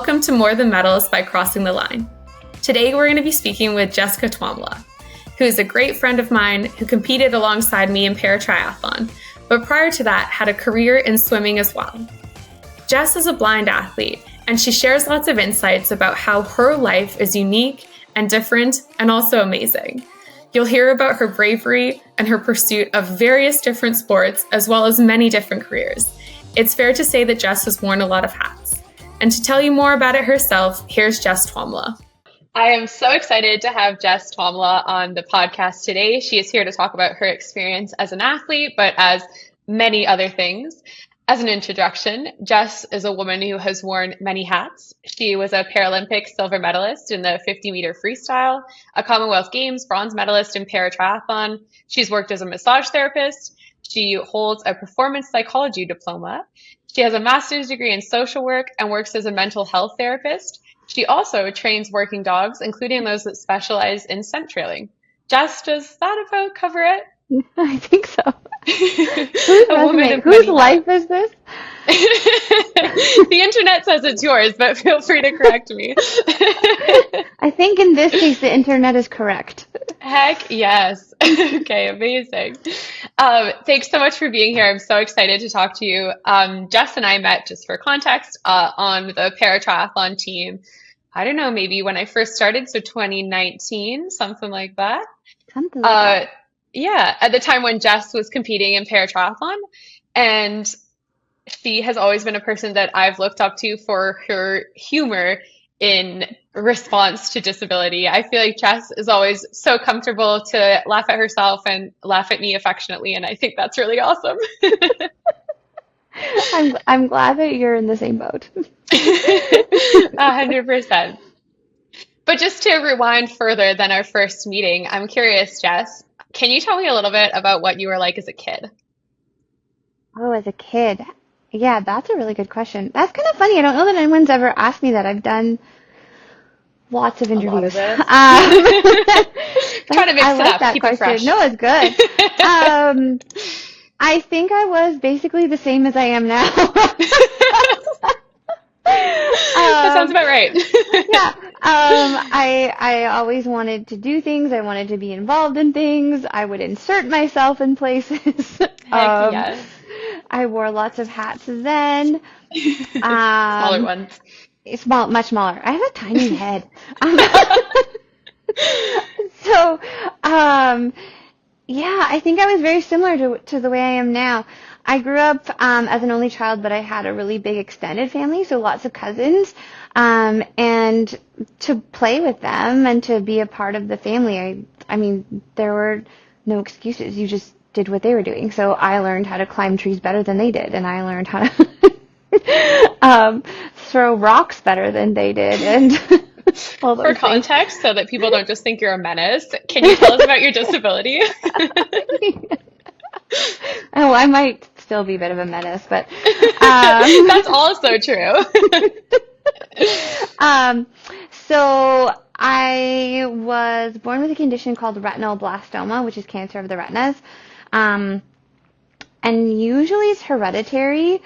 welcome to More Than Medals by Crossing the Line. Today we're going to be speaking with Jessica Tuomela, who is a great friend of mine who competed alongside me in paratriathlon, but prior to that had a career in swimming as well. Jess is a blind athlete, and she shares lots of insights about how her life is unique and different and also amazing. You'll hear about her bravery and her pursuit of various different sports as well as many different careers. It's fair to say that Jess has worn a lot of hats. And to tell you more about it herself, here's Jess Tuomela. I am so excited to have Jess Tuomela on the podcast today. She is here to talk about her experience as an athlete, but as many other things. As an introduction, Jess is a woman who has worn many hats. She was a Paralympic silver medalist in the 50-meter freestyle, a Commonwealth Games bronze medalist in paratriathlon. She's worked as a massage therapist. She holds a performance psychology diploma. She has a master's degree in social work and works as a mental health therapist. She also trains working dogs, including those that specialize in scent trailing. Jess, does that about cover it? I think so. Whose life is this? The internet says it's yours, but feel free to correct me. I think in this case, the internet is correct. Heck yes. Okay, amazing. Thanks so much for being here. I'm so excited to talk to you. Jess and I met, just for context, on the paratriathlon team. I don't know, maybe when I first started, so 2019, something like that. Something like that. Yeah, at the time when Jess was competing in paratriathlon, and she has always been a person that I've looked up to for her humor in response to disability. I feel like Jess is always so comfortable to laugh at herself and laugh at me affectionately, and I think that's really awesome. I'm glad that you're in the same boat. 100%. But just to rewind further than our first meeting, I'm curious, Jess, can you tell me a little bit about what you were like as a kid? Oh, as a kid. Yeah, that's a really good question. That's kind of funny. I don't know that anyone's ever asked me that. I've done lots of interviews. Try to mix I it like up, that keep question. it fresh. No, it's good. I think I was basically the same as I am now. That sounds about right. Yeah. I always wanted to do things. I wanted to be involved in things. I would insert myself in places. Heck yes. I wore lots of hats then. Smaller ones. Much smaller. I have a tiny head. So, yeah, I think I was very similar to the way I am now. I grew up as an only child, but I had a really big extended family, so lots of cousins, and to play with them and to be a part of the family. I mean, there were no excuses. You just did what they were doing. So I learned how to climb trees better than they did, and I learned how to throw rocks better than they did, and all those For context, things. so that people don't just think you're a menace, can you tell us about your disability? Oh, I might still be a bit of a menace, but That's also true. So I was born with a condition called retinoblastoma, which is cancer of the retinas. And usually it's hereditary.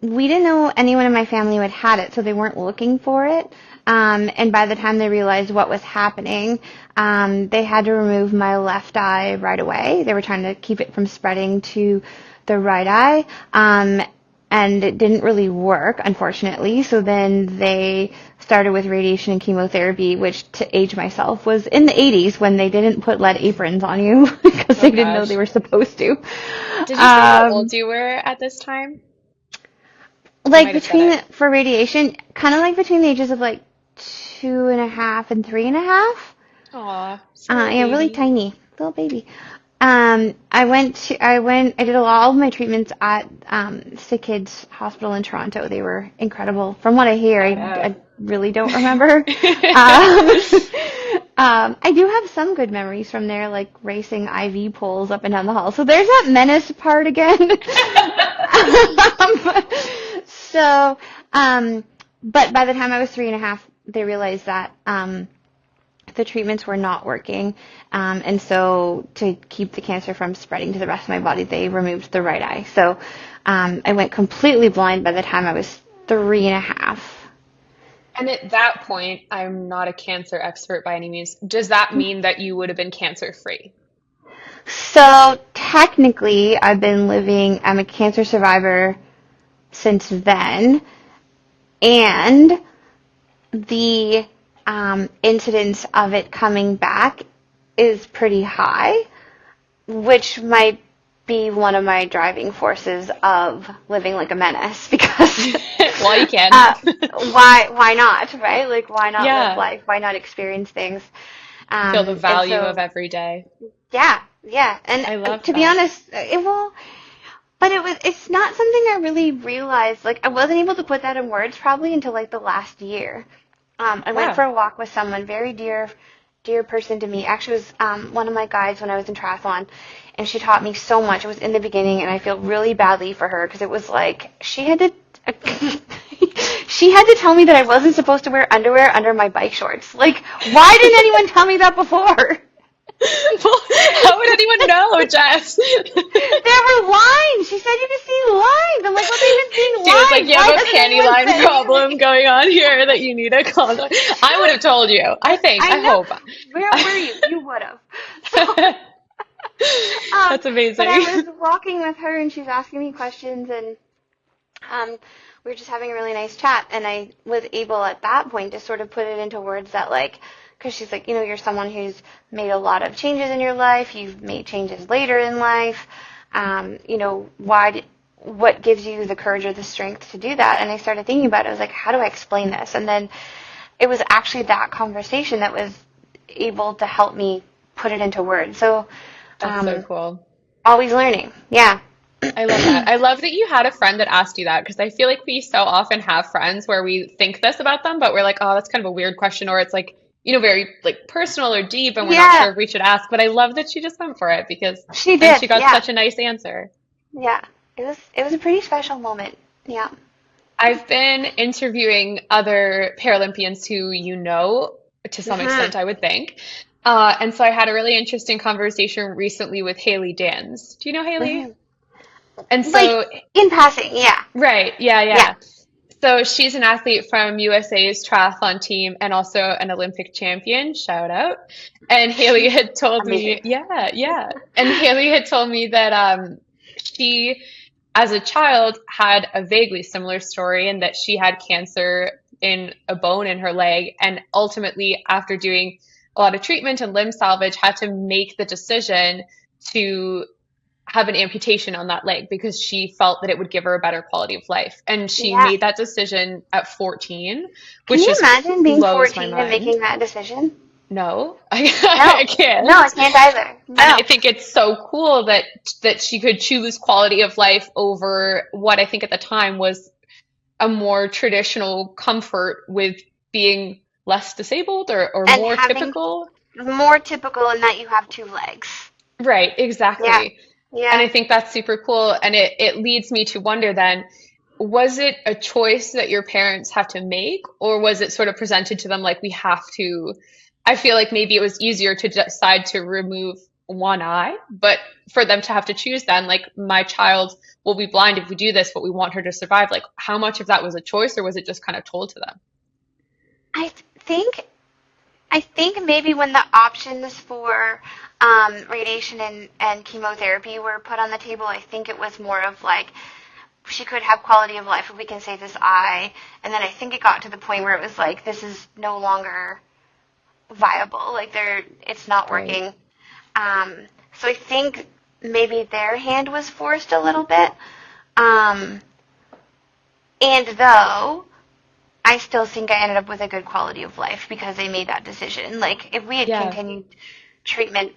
We didn't know anyone in my family who had had it, so they weren't looking for it. And by the time they realized what was happening, they had to remove my left eye right away. They were trying to keep it from spreading to the right eye. And it didn't really work, unfortunately. So then they started with radiation and chemotherapy, which, to age myself, was in the 80s when they didn't put lead aprons on you because they didn't know they were supposed to. Did you say how old you were at this time? Like for radiation, kind of like between the ages of like 2.5 and 3.5. Aw, yeah, really tiny, little baby. I did all of my treatments at Sick Kids Hospital in Toronto. They were incredible. From what I hear, I really don't remember. I do have some good memories from there, like racing IV poles up and down the hall. So there's that menace part again. So, but by the time I was 3.5, they realized that the treatments were not working, and so to keep the cancer from spreading to the rest of my body, they removed the right eye. So I went completely blind by the time I was 3.5. And at that point, I'm not a cancer expert by any means. Does that mean that you would have been cancer free? So technically, I'm a cancer survivor since then, and the incidence of it coming back is pretty high, which might be one of my driving forces of living like a menace because Well, you can. why not, right? Like, why not live Yeah. life? Why not experience things? Feel the And value of so, every day. yeah, yeah. And I love to be that. honest, but it's not something I really realized. Like, I wasn't able to put that in words probably until like the last year. I went for Wow. a walk with someone very dear person to me. Actually, it was one of my guides when I was in triathlon, and she taught me so much. It was in the beginning, and I feel really badly for her because it was like she had to she had to tell me that I wasn't supposed to wear underwear under my bike shorts. Like, why didn't anyone tell me that before? Well, how would anyone know, Jess? There were lines. She said you could see lines. I'm like, well, they've been seeing She was like, lines. you Why have a doesn't panty anyone line say problem anything? going on here that you need a condom. I would have told you. I think. I I know. hope. Where were you? You would have. So, That's but I amazing. was walking with her, and she's asking me questions, and we were just having a really nice chat, and I was able at that point to sort of put it into words that, like, because she's like, you're someone who's made a lot of changes in your life. You've made changes later in life. What gives you the courage or the strength to do that? And I started thinking about it. I was like, how do I explain this? And then it was actually that conversation that was able to help me put it into words. So, That's so um, cool. always learning. Yeah. I love that. I love that you had a friend that asked you that because I feel like we so often have friends where we think this about them, but we're like, oh, that's kind of a weird question, or it's like, very like personal or deep, and we're not Yeah, sure if we should ask. But I love that she just went for it because she then did. she got Yeah. such a nice answer. Yeah. It was a pretty special moment. Yeah. I've been interviewing other Paralympians who to some Mhm. extent, I would think. And so I had a really interesting conversation recently with Haley Dans. Do you know Haley? Mhm. And Like so, in passing. Yeah. right, yeah, Yeah. yeah. So she's an athlete from USA's triathlon team and also an Olympic champion. Shout out. And Haley had told me, Amazing. yeah, yeah. And Haley had told me that she, as a child, had a vaguely similar story and that she had cancer in a bone in her leg. And ultimately, after doing a lot of treatment and limb salvage, had to make the decision to have an amputation on that leg because she felt that it would give her a better quality of life. And she Yeah. made that decision at 14, Can which you just imagine being blows my 14 and mind. making that decision? No, I No. No, I can't. can't either. And I No. think it's so cool that she could choose quality of life over what I think at the time was a more traditional comfort with being less disabled or And more having typical. more typical in that you have two legs. Right, Yeah. exactly. And I Yeah. think that's super cool. And it leads me to wonder then, was it a choice that your parents have to make, or was it sort of presented to them like we have to? I feel like maybe it was easier to decide to remove one eye, but for them to have to choose then, like my child will be blind if we do this, but we want her to survive. Like, how much of that was a choice, or was it just kind of told to them? I think I think maybe when the options for radiation and chemotherapy were put on the table, I think it was more of like she could have quality of life if we can save this eye. And then I think it got to the point where it was like this is no longer viable. Like it's not Right. working. Um, so I think maybe their hand was forced a little bit. Um, and though I still think I ended up with a good quality of life because they made that decision. Like if we had Yeah. continued treatment,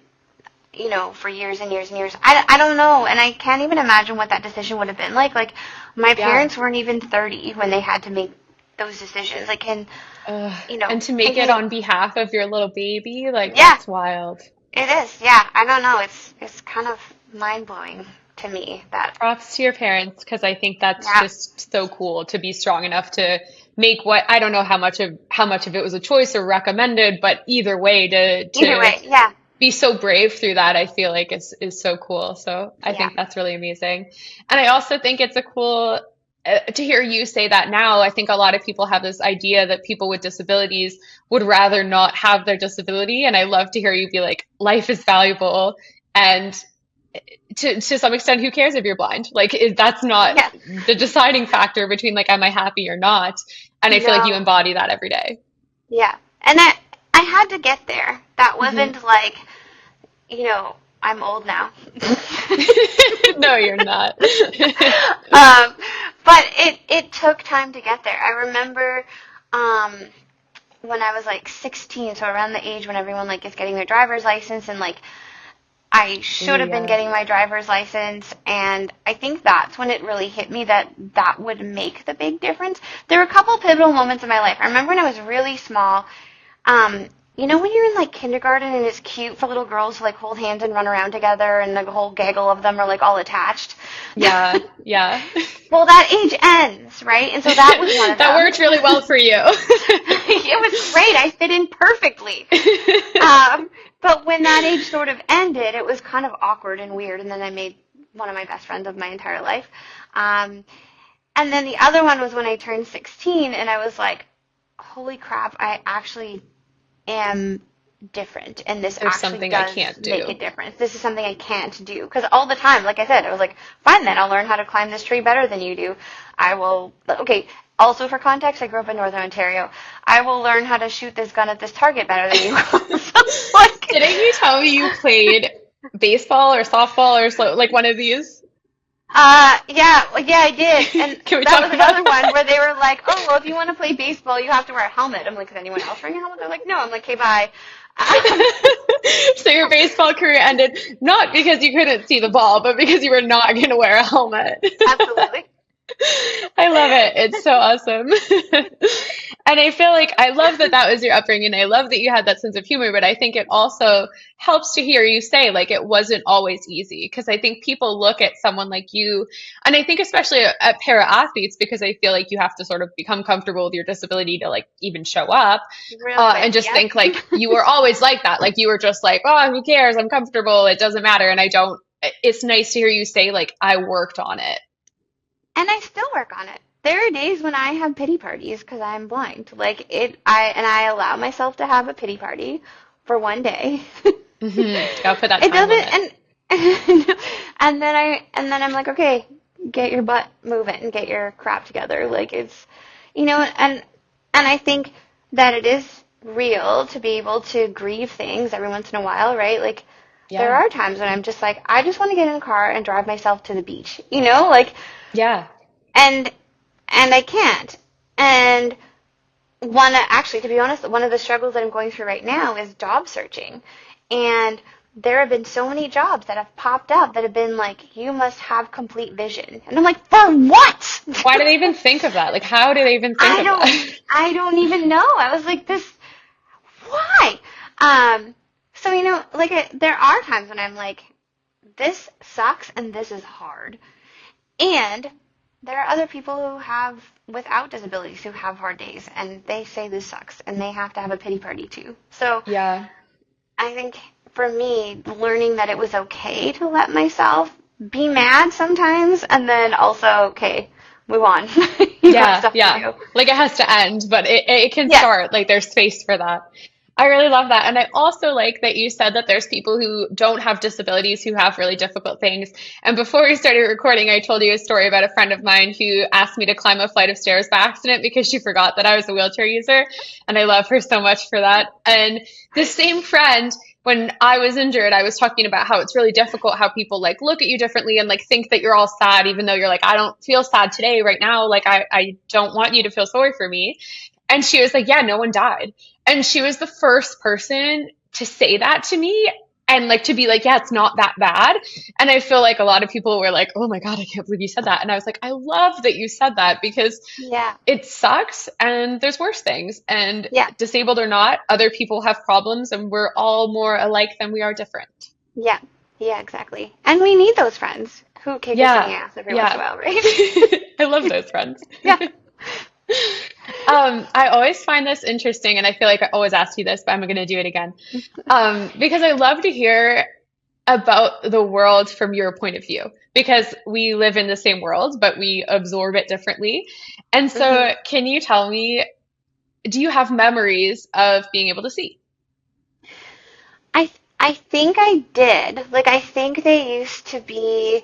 for years and years and years, I don't know, and I can't even imagine what that decision would have been like. Like my Yeah. parents weren't even 30 when they had to make those decisions. Like And to and make it on behalf of your little baby, like yeah, that's wild. it is. Yeah, I don't know. It's kind of mind blowing to me that Props to your parents because I think that's yeah. just so cool to be strong enough to make what I don't know how much of it was a choice or recommended, but either way Either to way, yeah, be so brave through that, I feel like is so cool. So I yeah, think that's really amazing. And I also think it's a cool to hear you say that now, I think a lot of people have this idea that people with disabilities would rather not have their disability. And I love to hear you be like, life is valuable. And to some extent, who cares if you're blind? Like, that's not Yeah. the deciding factor between like, am I happy or not? And I feel like you No. embody that every day. Yeah. And I had to get there. That Hmm. wasn't like, I'm old now. No, you're not. um, but it took time to get there. I remember when I was like 16, so around the age when everyone like is getting their driver's license, and like I should Ooh, have been yeah. getting my driver's license, and I think that's when it really hit me that that would make the big difference. There were a couple pivotal moments in my life. I remember when I was really small. When you're in like kindergarten and it's cute for little girls to like hold hands and run around together, and the whole gaggle of them are like all attached. Yeah, yeah. Well, that age ends, right? And so that was one of That them. worked really well for you. It was great. I fit in perfectly. But when that age sort of ended, it was kind of awkward and weird. And then I made one of my best friends of my entire life. And then the other one was when I turned 16, and I was like, holy crap, I actually am different, and this There's actually something I does can't make a do. difference. This is something I can't do. Because all the time, like I said, I was like, fine then, I'll learn how to climb this tree better than you do. I will, okay, also for context, I grew up in Northern Ontario. I will learn how to shoot this gun at this target better than you will. So, like, Didn't you tell me you played baseball or softball or like one of these? yeah, I did. And Can we that talk was about another one where they were like, oh, well, if you want to play baseball, you have to wear a helmet. I'm like, is anyone else wearing a helmet? They're like, no. I'm like, okay, bye. So your baseball career ended not because you couldn't see the ball, but because you were not going to wear a helmet. Absolutely. I love it. It's so awesome. And I feel like I love that that was your upbringing. I love that you had that sense of humor, but I think it also helps to hear you say like it wasn't always easy because I think people look at someone like you, and I think especially at para athletes because I feel like you have to sort of become comfortable with your disability to like even show up, Real quick, and just yep. think like you were always like that. Like you were just like, oh, who cares? I'm comfortable. It doesn't matter. And I don't. It's nice to hear you say like I worked on it. And I still work on it. There are days when I have pity parties because I'm blind. Like I allow myself to have a pity party for one day. Gotta put that It time doesn't, limit. and then I'm like, okay, get your butt moving and get your crap together. Like it's, and I think that it is real to be able to grieve things every once in a while, right? Like there Yeah. are times when I'm just like, I just want to get in a car and drive myself to the beach, like, Yeah. and I can't. And actually, to be honest, one of the struggles that I'm going through right now is job searching. And there have been so many jobs that have popped up that have been like, you must have complete vision. And I'm like, for what? Why do they even think of that? Like, how do they even think I of don't, that? I don't even know. I was like, why? So, there are times when I'm like, this sucks and this is hard. And there are other people who have, without disabilities, who have hard days, and they say this sucks, and they have to have a pity party too. So Yeah. I think for me, learning that it was okay to let myself be mad sometimes, and then also, okay, move on. You got Yeah. stuff to Yeah. do. Like it has to end, but it can Yeah. start. Like there's space for that. I really love that. And I also like that you said that there's people who don't have disabilities who have really difficult things. And before we started recording, I told you a story about a friend of mine who asked me to climb a flight of stairs by accident because she forgot that I was a wheelchair user. And I love her so much for that. And the same friend, when I was injured, I was talking about how it's really difficult how people like look at you differently and like think that you're all sad, even though you're like, I don't feel sad today, right now. Like, I don't want you to feel sorry for me. And she was like, yeah, no one died. And she was the first person to say that to me and like to be like, yeah, it's not that bad. And I feel like a lot of people were like, oh my God, I can't believe you said that. And I was like, I love that you said that because Yeah. it sucks and there's worse things. And Yeah. disabled or not, other people have problems and we're all more alike than we are different. Yeah. Yeah, exactly. And we need those friends who kick us in the Yeah. ass every once in a Yeah. while, right? I love those friends. Yeah. I always find this interesting, and I feel like I always ask you this, but I'm going to do it again. Because I love to hear about the world from your point of view, because we live in the same world, but we absorb it differently. And so, Hmm. can you tell me, do you have memories of being able to see? I think I did. Like I think they used to be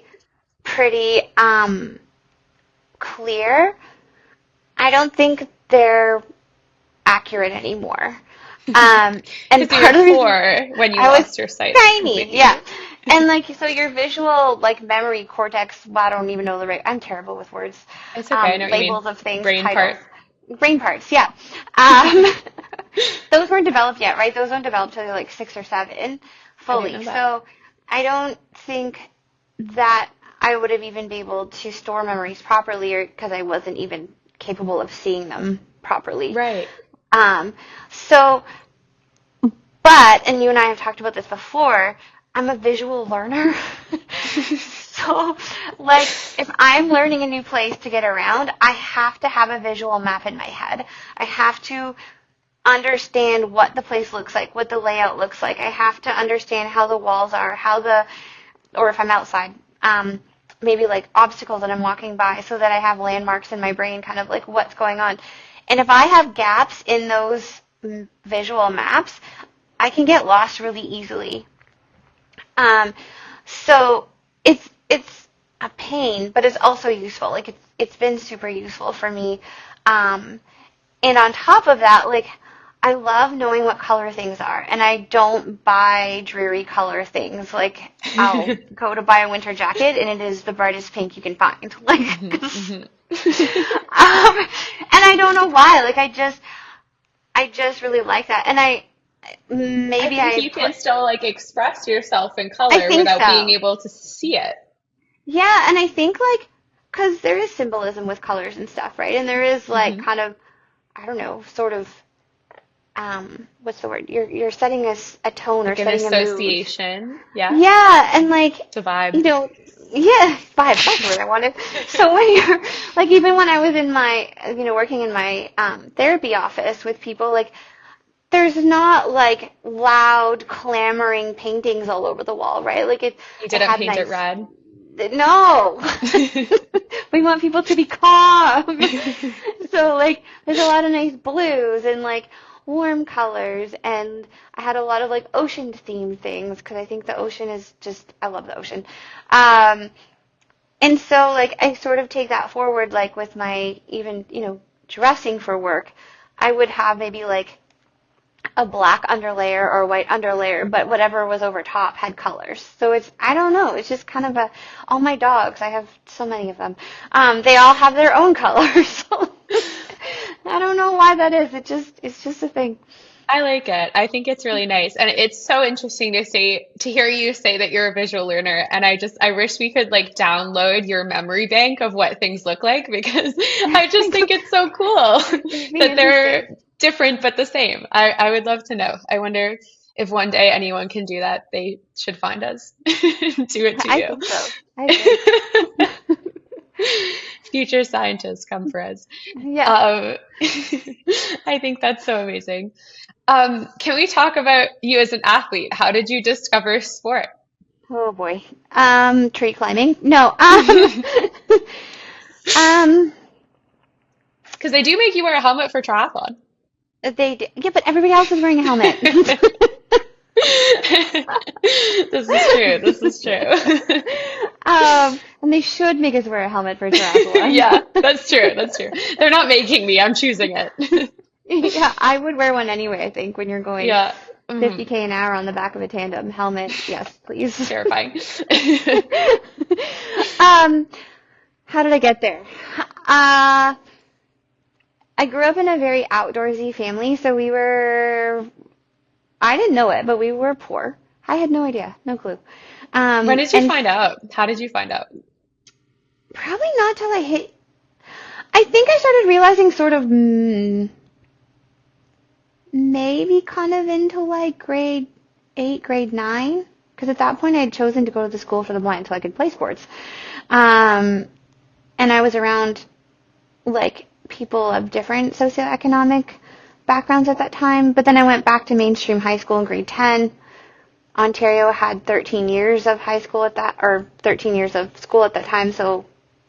pretty clear. I don't think they're accurate anymore. And Because you were part of the reason 4 when you I was lost your sight tiny, completely. yeah. And like so your visual like memory cortex, well, I don't even know the right I'm terrible with words. It's okay, I know what you mean. Labels of things, Brain titles. part. Brain parts, yeah. Um those weren't developed yet, right? Those weren't developed till you're like 6 or 7 I didn't fully. know that. So I don't think that I would have even been able to store memories properly or because I wasn't even capable of seeing them properly. Right. Um, so, but, and you and I have talked about this before, I'm a visual learner. So, like, if I'm learning a new place to get around, I have to have a visual map in my head. I have to understand what the place looks like, what the layout looks like. I have to understand how the walls are, or if I'm outside, maybe like obstacles that I'm walking by so that I have landmarks in my brain, kind of like what's going on. And if I have gaps in those visual maps, I can get lost really easily. Um, so it's a pain, but it's also useful. Like it's been super useful for me. Um, and on top of that, like I love knowing what color things are, and I don't buy dreary color things. Like I'll go to buy a winter jacket, and it is the brightest pink you can find. Like, Hmm. Hmm. and I don't know why. Like I just really like that, and I maybe think I you put. can still like express yourself in I color think without being so. able to see it. Yeah, and I think like because there is symbolism with colors and stuff, right? And there is like Hmm. kind of I don't know, sort of what's the word? You're setting a tone or Like an setting a mood. association. Yeah. Yeah, and like To vibe. you know, yeah, vibe. That's the word I wanted. So when you're like, even when I was in my, working in my therapy office with people, like there's not like loud clamoring paintings all over the wall, right? Like You it didn't had paint it nice. red. No, we want people to be calm. So like, there's a lot of nice blues and like warm colors, and I had a lot of like ocean themed things because I think the ocean is just I love the ocean. Um, and so like I sort of take that forward like with my even dressing for work. I would have maybe like a black underlayer or a white underlayer, but whatever was over top had colors. So I don't know, it's just kind of all my dogs, I have so many of them, they all have their own colors. So I don't know why that is. It's just a thing. I like it. I think it's really nice. And it's so interesting to hear you say that you're a visual learner. And I wish we could like download your memory bank of what things look like, because I just think it's so cool It'd be that interesting. they're different but the same. I would love to know. I wonder if one day anyone can do that. They should find us. Do it to I you. think so. I agree. Future scientists come for us. Yes. Um, I think that's so amazing. Can we talk about you as an athlete? How did you discover sport? Oh boy. Tree climbing. No. Um, Because they do make you wear a helmet for triathlon. yeah, but everybody else is wearing a helmet. This is true. This is true. And they should make us wear a helmet for triathlon. Yeah, that's true. That's true. They're not making me. I'm choosing it. Yeah, I would wear one anyway, I think, when you're going Yeah. Hmm. 50K an hour on the back of a tandem helmet. Yes, please. Terrifying. Um, how did I get there? Uh, I grew up in a very outdoorsy family, so I didn't know it, but we were poor. I had no idea, no clue. When did you And find out? How did you find out? probably not till I think I started realizing sort of maybe kind of into like grade 8, grade 9, because at that point I had chosen to go to the school for the blind so I could play sports. Um, and I was around like people of different socioeconomic backgrounds at that time. But then I went back to mainstream high school in grade 10. Ontario had 13 years of high school at that, or 13 years of school at that time, so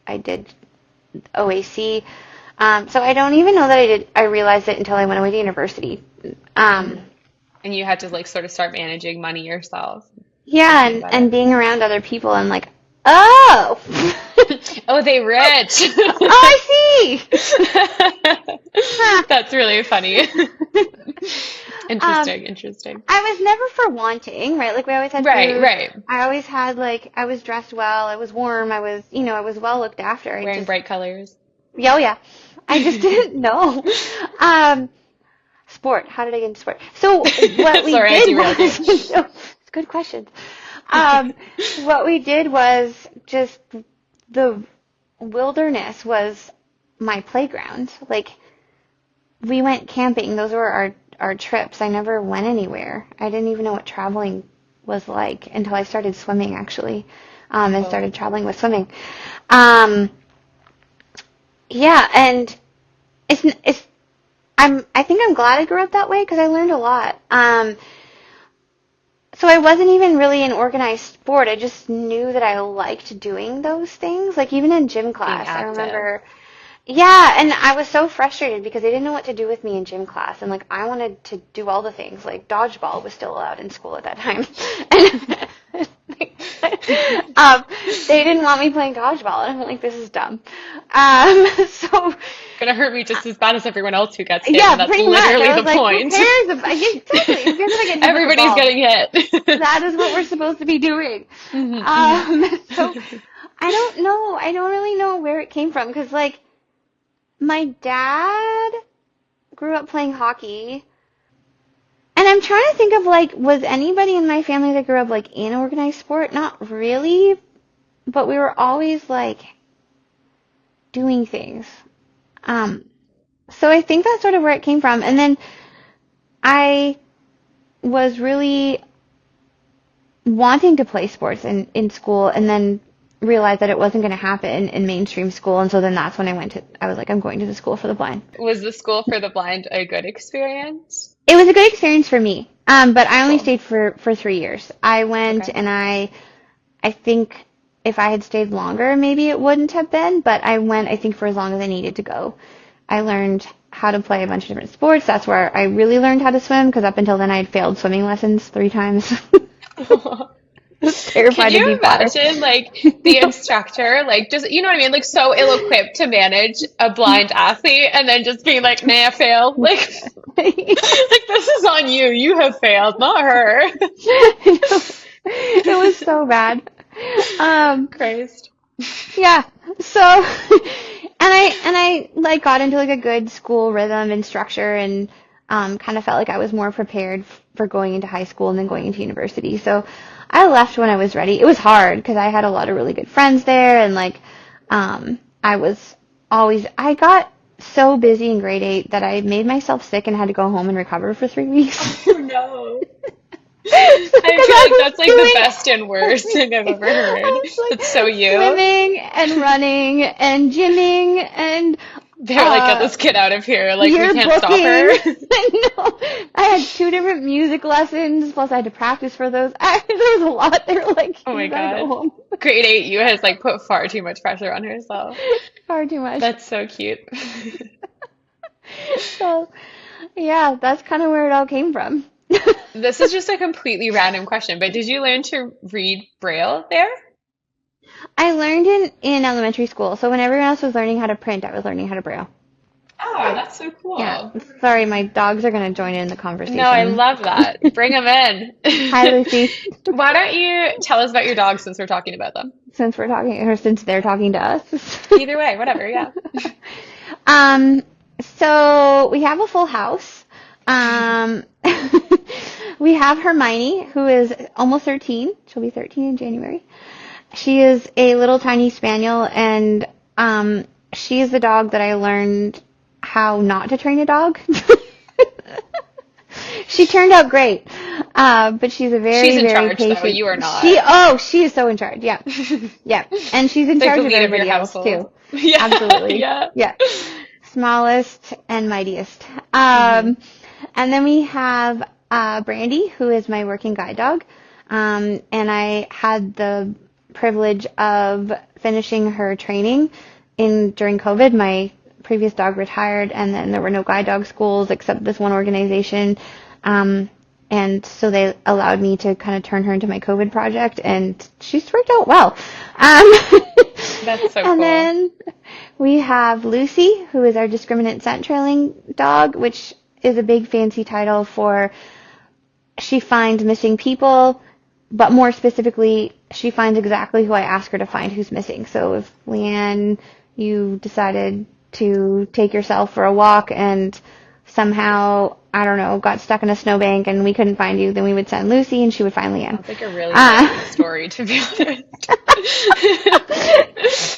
I did OAC. So I don't even know that I realized it until I went away to university. And you had to like sort of start managing money yourself. Yeah, and being around other people, I'm like, oh, Oh, they rich. oh, I see. That's really funny. Interesting. I was never for wanting, right? Like we always had food. Right. I always had I was dressed well. I was warm. I was well looked after. Wearing bright colors. Oh yeah. I just didn't know. Sport. How did I get into sport? So what we did was, it's a good question. What we did was just the wilderness was my playground. Like we went camping. Those were our trips. I never went anywhere. I didn't even know what traveling was like until I started swimming actually, and started traveling with swimming. Yeah, and I think I'm glad I grew up that way because I learned a lot. So I wasn't even really in organized sport. I just knew that I liked doing those things. Like even in gym class, I remember. Yeah, and I was so frustrated because they didn't know what to do with me in gym class, and like I wanted to do all the things. Like dodgeball was still allowed in school at that time. They didn't want me playing dodgeball, and I'm like, this is dumb. So gonna hurt me just as bad as everyone else who gets hit. Yeah, and that's pretty literally much. the point. Who cares exactly. Who cares if I get hit Everybody's getting hit. That is what we're supposed to be doing. So I don't know. I don't really know where it came from because like my dad grew up playing hockey. And I'm trying to think of like, was anybody in my family that grew up like in organized sport? Not really, but we were always like doing things. So I think that's sort of where it came from. And then I was really wanting to play sports in school and then realized that it wasn't going to happen in mainstream school. And so then that's when I was like, I'm going to the school for the blind. Was the school for the blind a good experience? It was a good experience for me. But I only stayed for 3 years. I went and I think if I had stayed longer, maybe it wouldn't have been, but I went, I think, for as long as I needed to go. I learned how to play a bunch of different sports. That's where I really learned how to swim, because up until then I had failed swimming lessons 3 times. Terrified Can you to be water. imagine, like, the instructor, like, just, you know what I mean, like, so ill-equipped to manage a blind athlete, and then just being like, nah, failed. Like, like, this is on you. You have failed, not her. It was so bad. Christ. Yeah. So, and I like got into like a good school rhythm and structure, and kind of felt like I was more prepared for going into high school and then going into university. So I left when I was ready. It was hard because I had a lot of really good friends there, and like I got so busy in grade 8 that I made myself sick and had to go home and recover for 3 weeks. Oh no. I feel like that's like the best and worst thing I've ever heard. It's so you. Swimming and running and gymming and they're like, get this kid out of here. Like, we can't booking. stop her. No, I had 2 different music lessons, plus I had to practice for those. There was a lot. They were like, oh my God. Go home. Grade 8, you has like put far too much pressure on herself. Far too much. That's so cute. So, yeah, that's kind of where it all came from. This is just a completely random question, but did you learn to read Braille there? I learned in elementary school. So when everyone else was learning how to print, I was learning how to Braille. Oh, that's so cool. Yeah. Sorry, my dogs are going to join in the conversation. No, I love that. Bring them in. Hi, Lucy. Why don't you tell us about your dogs since we're talking about them? Since they're talking to us. Either way, whatever, yeah. So we have a full house. We have Hermione, who is almost 13. She'll be 13 in January. She is a little tiny spaniel, and she is the dog that I learned how not to train a dog. She turned out great, but she's a she's in very charge, patient. Though. You are not. She is so in charge. Yeah, yeah, and she's in charge of everybody else too. Yeah. Absolutely. Yeah. Smallest and mightiest. And then we have Brandy, who is my working guide dog. And I had the privilege of finishing her training during COVID. My previous dog retired, and then there were no guide dog schools except this one organization. And so they allowed me to kind of turn her into my COVID project, and she's worked out well. That's so And cool. then we have Lucy, who is our discriminant scent trailing dog, which is a big fancy title for she finds missing people, but more specifically, she finds exactly who I ask her to find who's missing. So if Leanne, you decided to take yourself for a walk and somehow, I don't know, got stuck in a snowbank and we couldn't find you, then we would send Lucy and she would find Leanne. It's like a really nice story, to be honest.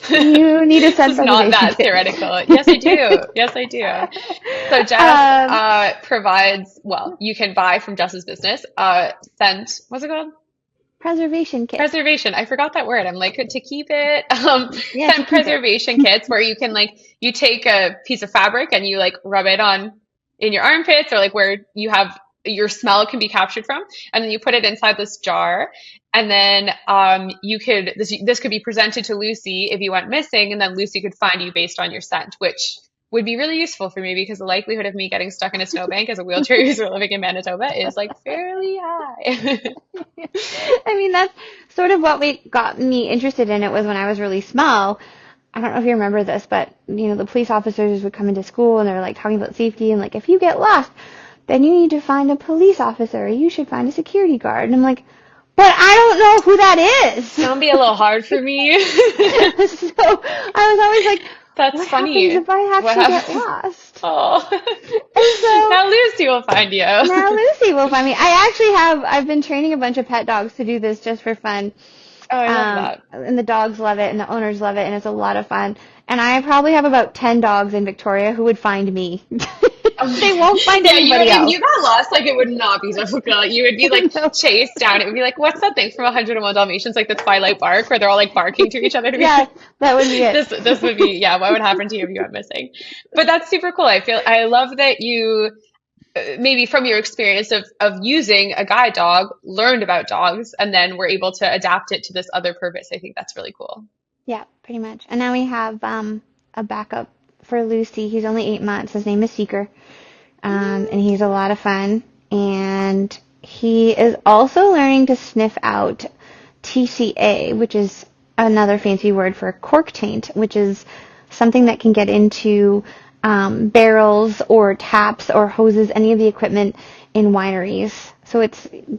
You need a scent It's not that kit. theoretical. Yes, I do. Yes, I do. So Jess provides, well, you can buy from Jess's business scent, what's it called? Preservation kit. Preservation. I forgot that word. I'm like, to keep it. Yeah, Scent preservation kits where you can you take a piece of fabric and you rub it on in your armpits or where you have your smell can be captured from, and then you put it inside this jar, and then this could be presented to Lucy if you went missing, and then Lucy could find you based on your scent, which would be really useful for me because the likelihood of me getting stuck in a snowbank as a wheelchair user living in Manitoba is fairly high. I mean, that's sort of what got me interested in it was when I was really small. I don't know if you remember this, but the police officers would come into school and they're talking about safety and if you get lost, then you need to find a police officer. You should find a security guard. And I'm like, but I don't know who that is. It's gonna be a little hard for me. So I was always that's what funny. happens if I actually get lost? Oh. And so now Lucy will find you. Now Lucy will find me. I've been training a bunch of pet dogs to do this just for fun. Oh, I love that. And the dogs love it and the owners love it and it's a lot of fun. And I probably have about 10 dogs in Victoria who would find me. They won't find anybody else. If you got lost, it would not be difficult. You would be chased down. It would be what's that thing from 101 Dalmatians, the Twilight Bark, where they're all barking to each other? Yeah, that would be it. This would be, what would happen to you if you went missing? But that's super cool. I love that you, maybe from your experience of using a guide dog, learned about dogs, and then were able to adapt it to this other purpose. I think that's really cool. Yeah, pretty much. And now we have a backup for Lucy. He's only 8 months. His name is Seeker. And he's a lot of fun. And he is also learning to sniff out TCA, which is another fancy word for cork taint, which is something that can get into barrels or taps or hoses, any of the equipment in wineries. So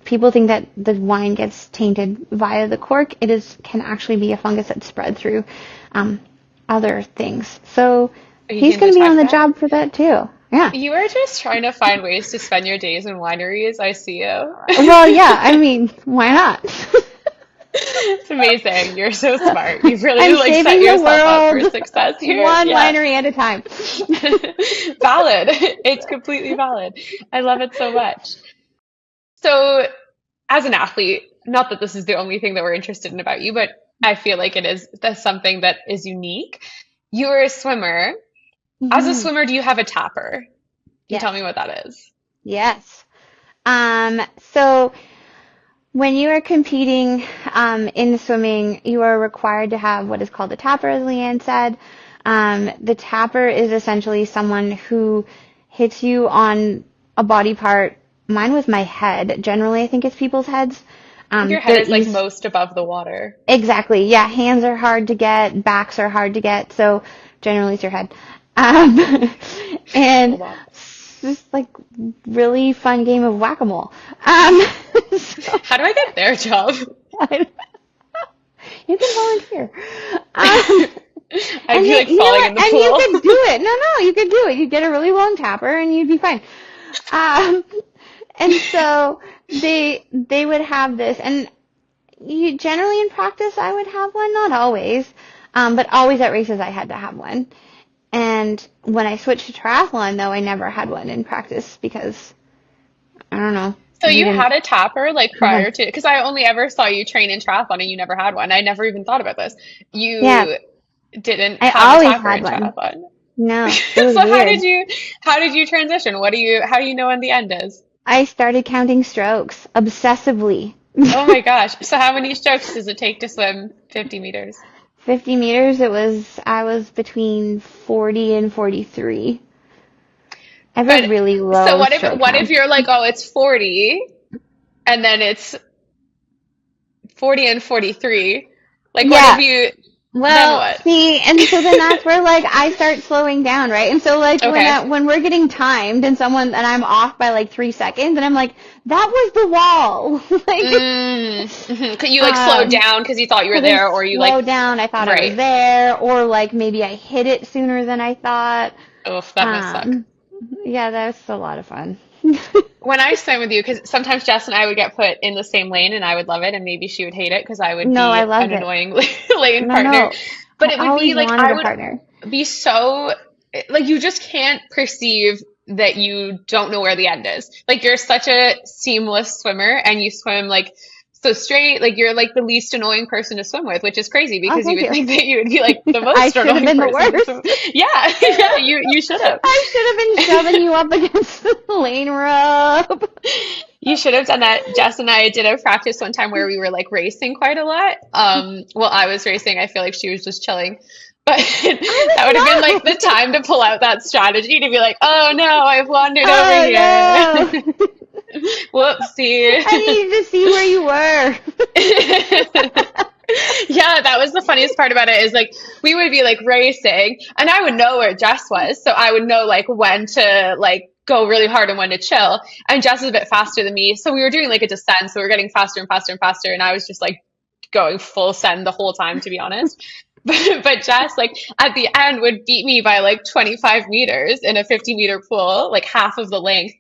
people think that the wine gets tainted via the cork. Can actually be a fungus that's spread through other things. So he's going to be on the job for that too. Yeah. You are just trying to find ways to spend your days in wineries. I see you. Well, yeah. I mean, why not? It's amazing. You're so smart. You've really set yourself up for success here. One winery at a time. Valid. It's completely valid. I love it so much. So as an athlete, not that this is the only thing that we're interested in about you, but I feel that's something that is unique. You're a swimmer. Mm-hmm. As a swimmer, do you have a tapper? Can you tell me what that is? Yes. So when you are competing in swimming, you are required to have what is called a tapper, as Leanne said. The tapper is essentially someone who hits you on a body part. Mine was my head. Generally, I think it's people's heads. Your head is most above the water. Exactly. Yeah. Hands are hard to get. Backs are hard to get. So generally, it's your head. And it's just really fun game of whack-a-mole. How do I get their job? You can volunteer. I'd be falling in the pool. And you could do it. No, you could do it. You'd get a really long tapper and you'd be fine. And so they would have this, and generally in practice I would have one, not always, but always at races I had to have one. And when I switched to triathlon, though, I never had one in practice because, I don't know. So you had a tapper prior to, because I only ever saw you train in triathlon and you never had one. I never even thought about this. You didn't have a tapper in triathlon. No. So weird. How did you transition? How do you know when the end is? I started counting strokes obsessively. Oh my gosh. So how many strokes does it take to swim 50 meters? 50 meters, I was between 40 and 43. I have a But really so low stroke what if count. you're like, oh, it's 40 and then it's 40 and 43? Like what if Yeah. you then Well, what? see, and so then that's where like I start slowing down, right? And so like Okay. when we're getting timed and I'm off by like 3 seconds and I'm like, that was the wall. Like, Could you like slow down because you thought you were because I there or you like slowed down, I thought I was right. there, or like maybe I hit it sooner than I thought. Oof, that must suck. Um, yeah, that's a lot of fun. When I swim with you, because sometimes Jess and I would get put in the same lane and I would love it, and maybe she would hate it because I would No, be I loved an it. annoying lane No, partner. no, But I it would be always like wanted I a would partner. be so like you just can't perceive that you don't know where the end is. Like you're such a seamless swimmer and you swim like so straight, like you're like the least annoying person to swim with, which is crazy Oh, because you thank would you. think that you would be like the I most should have annoying been the person to swim. worst. Yeah, yeah, you should have. I should have been shoving you up against the lane rub. You should have done that. Jess and I did a practice one time where we were like racing quite a lot. Well, I was racing. I feel like she was just chilling. But that would have been I like the was not. time to pull out that strategy to be like, oh no, I've wandered over Oh here. no. Whoopsie. I needed to see where you were. Yeah, that was the funniest part about it is like we would be like racing and I would know where Jess was. So I would know like when to like go really hard and when to chill. And Jess is a bit faster than me. So we were doing like a descent. So we were getting faster and faster and faster. And I was just like going full send the whole time, to be honest. But Jess, like at the end, would beat me by like 25 meters in a 50-meter pool, like half of the length.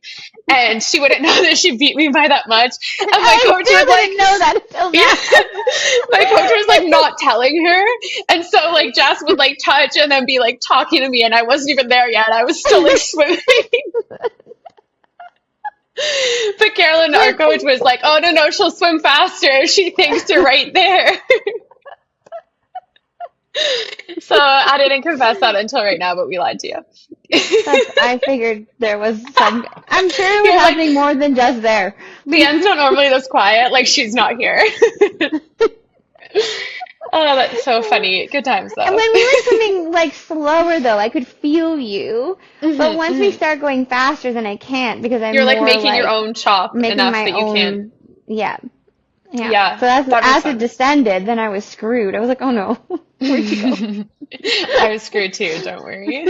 And she wouldn't know that she beat me by that much. And my I coach still was like, didn't know that until now. yeah, my coach was like not telling her. And so like Jess would like touch and then be like talking to me. And I wasn't even there yet. I was still like swimming. But Carolyn, our coach, was like, oh, no, no, she'll swim faster. She thinks you're right there. So I didn't confess that until right now, but we lied to you. I figured there was some. I'm sure it was You're like, happening more than just there. Leanne's not normally this quiet. Like, she's not here. Oh, that's so funny. Good times, And though. when we were swimming like slower though, I could feel you. But Hmm once we hmm start going faster, then I can't because I'm You're like more making your like own chop making enough my that you can't. own. Yeah, yeah. Yeah, So that makes as it sense. descended, then I was screwed. I was like, oh no, where'd she go? I was screwed too, don't worry.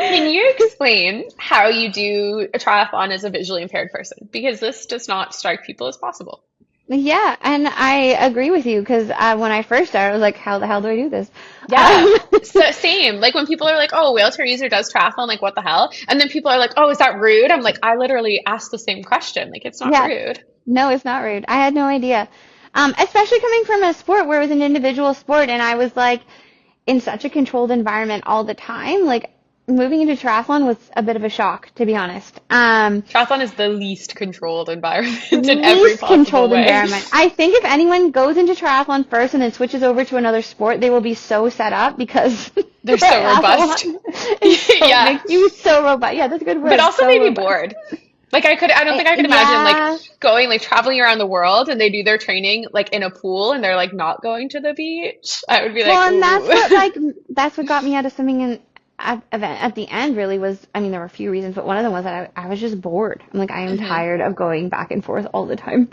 Can you explain how you do a triathlon as a visually impaired person? Because this does not strike people as possible. Yeah, and I agree with you because when I first started, I was like, how the hell do I do this? Yeah. So same. Like when people are like, "Oh, wheelchair user does triathlon," like what the hell? And then people are like, "Oh, is that rude?" I'm like, I literally asked the same question. Like it's not Yeah, rude. no, it's not rude. I had no idea. Especially coming from a sport where it was an individual sport and I was like in such a controlled environment all the time. Like moving into triathlon was a bit of a shock, to be honest. Triathlon is the least controlled environment in every Least possible controlled way. environment. I think if anyone goes into triathlon first and then switches over to another sport, they will be so set up because They're so robust. triathlon is so Yeah. makes you so robust. Yeah, that's a good But word. also So maybe robust. bored. Like I don't think I could imagine like Yeah. going like traveling around the world and they do their training like in a pool and they're like not going to the beach. I would be like, Well, and ooh. that's what got me out of swimming in event at the end really was, I mean, there were a few reasons, but one of them was that I was just bored. I'm like, I am Hmm tired of going back and forth all the time.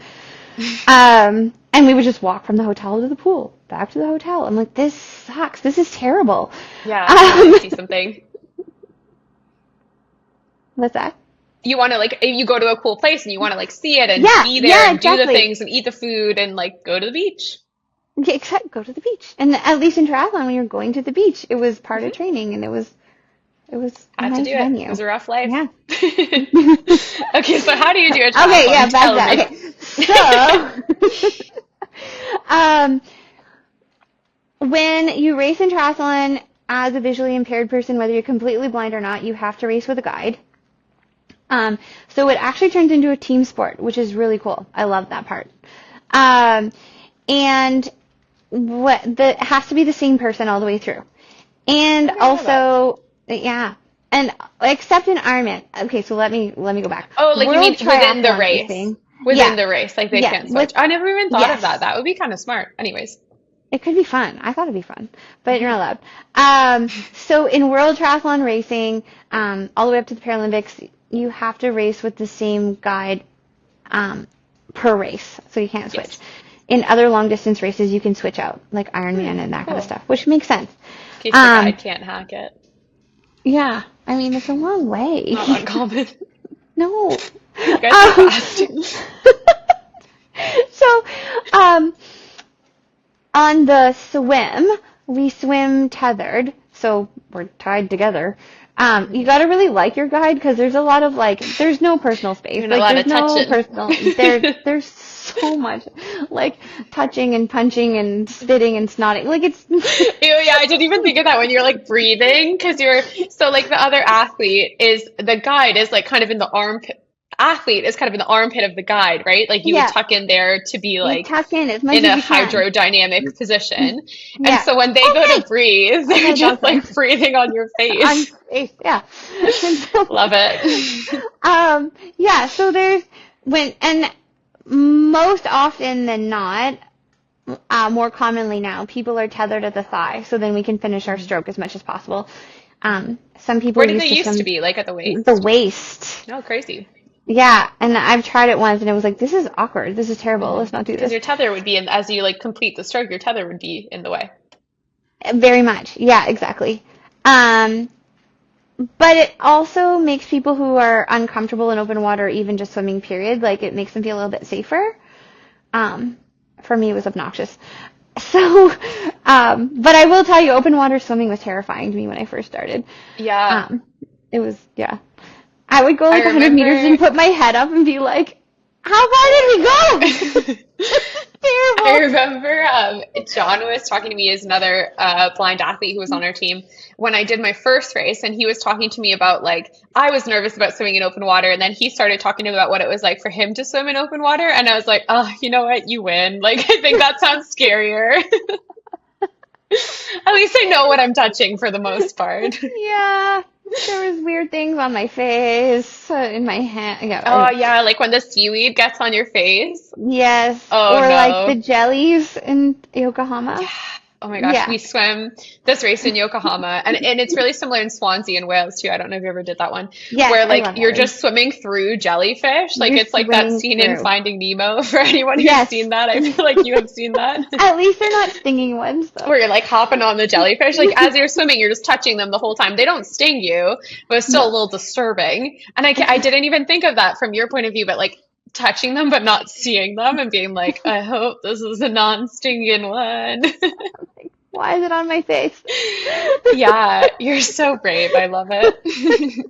And we would just walk from the hotel to the pool, back to the hotel. I'm like, this sucks. This is terrible. Yeah, you want Um, to see something. what's that? You want to like if you go to a cool place and you want to like see it and Yeah, be there yeah, and do the exactly. things and eat the food and like go to the beach. Yeah, except go to the beach. And at least in triathlon, when you're going to the beach, it was part of Hmm training and it was a Had to do nice it. It venue. was a rough life. Yeah. Okay, so how do you do a Okay, yeah, triathlon? back to Tell that. me. Okay. So, um, when you race in triathlon as a visually impaired person, whether you're completely blind or not, you have to race with a guide. So it actually turns into a team sport, which is really cool. I love that part. Um, and it has to be the same person all the way through. And I didn't know that. also, yeah. And except in Ironman. Okay, so let me go back. Oh, like you World mean within the triathlon race? racing. within Yeah. the race. Like they Yeah. can't switch. I never even thought of Yes. that. That would be kind of smart. Anyways. It could be fun. I thought it'd be fun, but you're not allowed. So in world triathlon racing, all the way up to the Paralympics, you have to race with the same guide per race, so you can't switch. Yes. In other long distance races, you can switch out, like Ironman and that kind of Cool. stuff, which makes sense. In case the guide can't hack it. Yeah, I mean, it's a long way. Not uncommon. No. You guys are fast. So, on the swim, we swim tethered, so we're tied together. You gotta really like your guide because there's a lot of like, there's no personal space. You're not Like, allowed there's to no touch it. personal. There's so much like touching and punching and spitting and snotting. Like it's. Ew, yeah, I didn't even think of that when you're like breathing because so like the other the guide is like kind of in the armpit. Athlete is kind of in the armpit of the guide, right? Like you would Yeah. tuck in there to be You like tuck in as much in as a you can. hydrodynamic position. Yeah. And so when they go to breathe, they're my just dog like breathing on your On face. space, yeah. And so, Love it. yeah, so and most often than not, more commonly now, people are tethered at the thigh, so then we can finish our stroke as much as possible. Some people Where did they used swim to be? Like at the waist? the waist. No, crazy. Yeah, and I've tried it once, and it was like, this is awkward. This is terrible. Let's not do Because this. your tether would be as you like complete the stroke, your tether would be in the way. Very much. Yeah, exactly. But it also makes people who are uncomfortable in open water, even just swimming, period, like it makes them feel a little bit safer. For me, it was obnoxious. So, but I will tell you, open water swimming was terrifying to me when I first started. Yeah. It was, yeah. I would go like I 100 meters remember- and put my head up and be like, how far did we go? This is terrible. I remember John was talking to me as another blind athlete who was on our team when I did my first race, and he was talking to me about like I was nervous about swimming in open water, and then he started talking about what it was like for him to swim in open water, and I was like, oh, you know what, you win. Like I think that sounds scarier. At least I know what I'm touching for the most part. Yeah, there was weird things on my face, in my hand. Yeah, Oh yeah, like when the seaweed gets on your face. yes. Oh, Or no. like the jellies in Yokohama. Oh my gosh, Yeah. we swim this race in Yokohama, and it's really similar in Swansea and Wales too. I don't know if you ever did that one, Yes, where I like love that you're one. just swimming through jellyfish. Like You're it's like that swimming scene in through. Finding Nemo. For anyone who's Yes. seen that, I feel like you have seen that. At least they're not stinging ones, though. Where you're like hopping on the jellyfish, like as you're swimming, you're just touching them the whole time. They don't sting you, but it's still a little disturbing. And I didn't even think of that from your point of view, but like touching them but not seeing them and being like, I hope this is a non-stinging one. Why is it on my face? Yeah, you're so brave. I love it.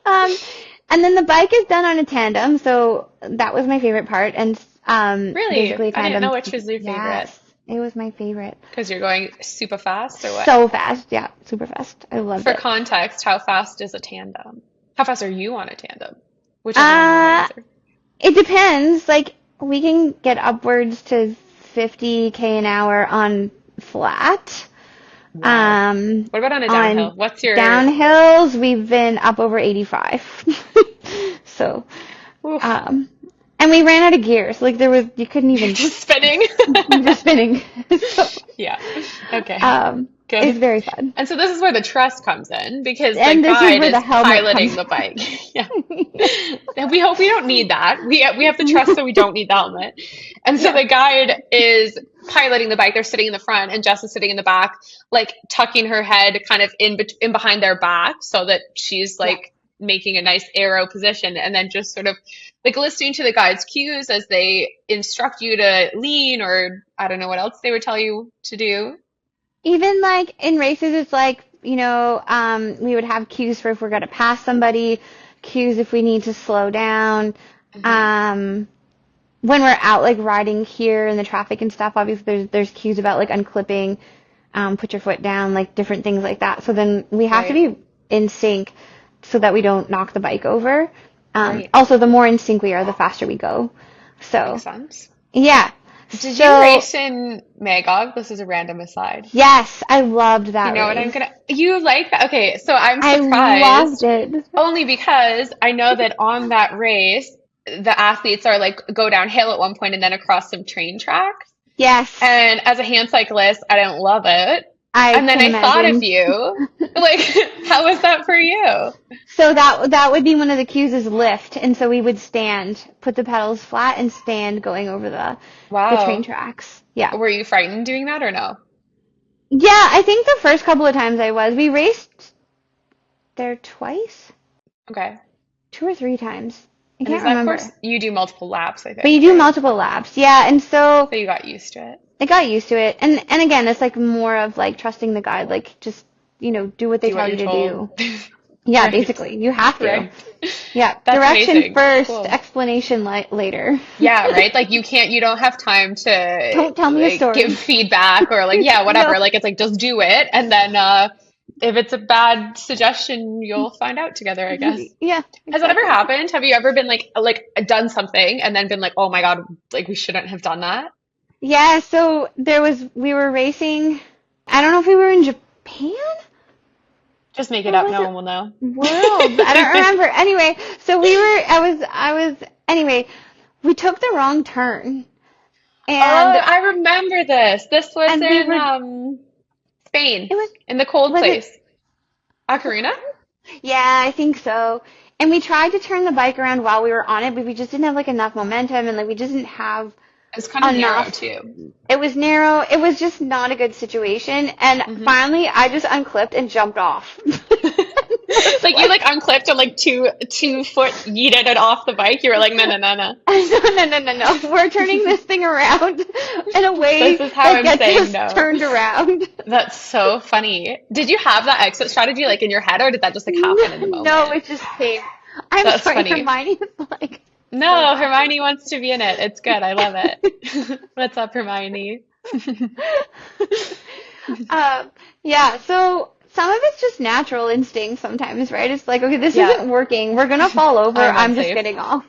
And then the bike is done on a tandem, so that was my favorite part. And Really? basically a I didn't tandem. know which was your favorite. Yes, it was my favorite. Because you're going super fast or what? So fast, yeah, super fast. I loved For it. context, how fast is a tandem? How fast are you on a tandem? Whichever one you Uh, answer. It depends. Like we can get upwards to 50k an hour on flat. Wow. What about on a downhill? On What's your downhills? We've been up over 85. So, Oof. and we ran out of gears. Like you couldn't even just spinning? just spinning. So, Yeah. Okay. Good. it's very fun. And so this is where the trust comes in because the And this is guide where is the helmet piloting comes the bike. Yeah. And we hope we don't need that. We have the trust so we don't need the helmet. And so the guide is piloting the bike. They're sitting in the front and Jess is sitting in the back, like tucking her head kind of in behind their back so that she's like making a nice arrow position, and then just sort of like listening to the guide's cues as they instruct you to lean, or I don't know what else they would tell you to do. Even like in races, it's like, we would have cues for if we're going to pass somebody, cues if we need to slow down. When we're out like riding here in the traffic and stuff, obviously there's cues about like unclipping, put your foot down, like different things like that. So then we have to be in sync so that we don't knock the bike over. Right. Also, the more in sync we are, the faster we go. So Makes sense. yeah. Did So- you race in Magog? This is a random aside. Yes, I loved that. You know what race. you like that? Okay, so I'm I surprised loved it. only because I know that on that race, the athletes are like go downhill at one point and then across some train tracks. Yes, And as a hand cyclist, I don't love it. I And then can I thought of imagine. you. Like, how was that for you? So that would be one of the cues is lift, and so we would stand, put the pedals flat, and stand going over the train Wow. tracks. Yeah, Were you frightened doing that or no? yeah. I think the first couple of times I was, we raced there twice, Okay. 2 or 3 times. I And is can't that course remember. you do multiple laps, I But you think, do right? multiple laps, yeah, and so So you got used to it. I got used to it. And again, it's like more of like trusting the guide, like just, do what they Do what tell you're you to told. do. Yeah, Right. basically, you have to. Right. Yeah, That's direction amazing. first, Cool. explanation later. Yeah, right? Like you don't have time to Don't tell me a like give story. feedback or like, yeah, No. whatever. Like it's like just do it. And then if it's a bad suggestion, you'll find out together, I guess. Yeah, Has that ever exactly. happened? Have you ever been like done something and then been like, oh my God, like we shouldn't have done that? Yeah, so we were racing, I don't know if we were in Japan Just make it or up, was no it one will know. Worlds? I don't remember. Anyway, so anyway, we took the wrong turn Oh, and, I remember this. This was and we in were, Spain, it was, in the cold was it place. Ocarina? Yeah, I think so. And we tried to turn the bike around while we were on it, but we just didn't have like enough momentum and like we just didn't have It's kind of narrow enough. too. It was narrow. It was just not a good situation. And Hmm. finally, I just unclipped and jumped off. Like you like unclipped and like two foot yeeted it off the bike. You were like, no, no, no, no. No. We're turning this thing around in a way This is how that I'm gets saying us no. turned around. That's so funny. Did you have that exit strategy like in your head or did that just like happen in the No, moment? it just came. I'm That's sorry, funny. Hermione is like so No, laughing. Hermione wants to be in it. It's good. I love it. What's up, Hermione? Um, yeah, so some of it's just natural instinct sometimes, right? It's like, okay, this Yeah, isn't working. We're gonna fall over. I'm I'm just unsafe. getting off.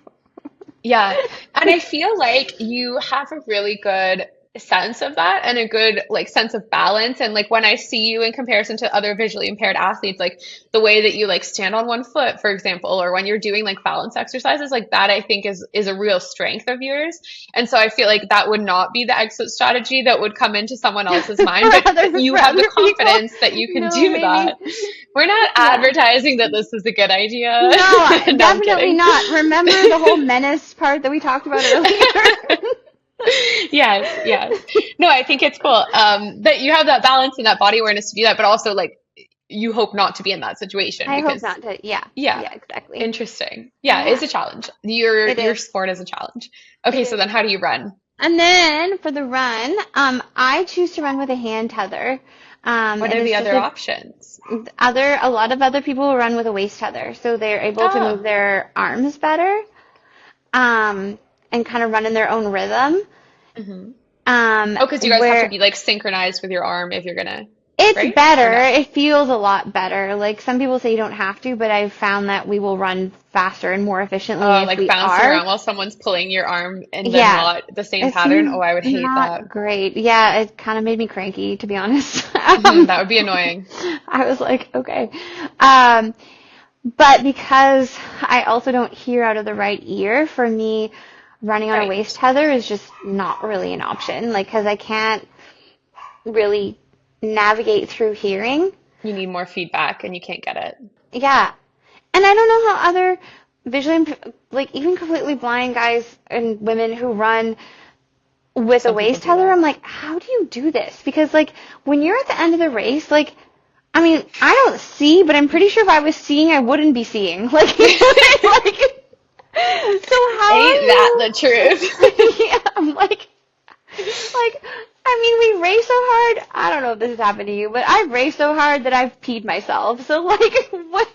Yeah. And I feel like you have a really good sense of that and a good like sense of balance. And like when I see you in comparison to other visually impaired athletes, like the way that you like stand on one foot, for example, or when you're doing like balance exercises, like that I think is a real strength of yours. And so I feel like that would not be the exit strategy that would come into someone else's mind, but you For have the other people, confidence that you can no, do maybe. that. We're not Yeah. advertising that this is a good idea. No, No, I'm definitely kidding. not. Remember the whole menace part that we talked about earlier? Yes, yes. No, I think it's cool that you have that balance and that body awareness to do that, but also like you hope not to be in that situation I hope because not to. Yeah, yeah, yeah, exactly. interesting. Yeah, it's Yeah, a challenge. Your it your is. sport is a challenge. It Okay, so is. then how do you run? And then for the run, I choose to run with a hand tether. What And are it's the just other options? a lot of other people run with a waist tether, so they're able to move Oh. their arms better, and kind of run in their own rhythm. Hmm. Oh, because you guys have to Where be like synchronized with your arm if you're gonna, it's right? Or better, no? it feels a lot better. Like some people say you don't have to, but I've found that we will run faster and more efficiently Oh, if like we bouncing are. around while someone's pulling your arm and then Yeah, not the same it's pattern. Oh, I would hate that. not great. Yeah, it kind of made me cranky, to be honest. That would be annoying. I was like, okay. Um, but because I also don't hear out of the right ear, for me, running on a waist Right. tether is just not really an option. Like, because I can't really navigate through hearing. You need more feedback and you can't get it. Yeah. And I don't know how other like even completely blind guys and women who run with a Some people waist do tether, that. I'm like, how do you do this? Because like when you're at the end of the race, like I mean, I don't see, but I'm pretty sure if I was seeing, I wouldn't be seeing. Like, like so how are Ain't that you? the truth? Yeah, I'm like, I mean, we race so hard. I don't know if this has happened to you, but I've raced so hard that I've peed myself. So like, what?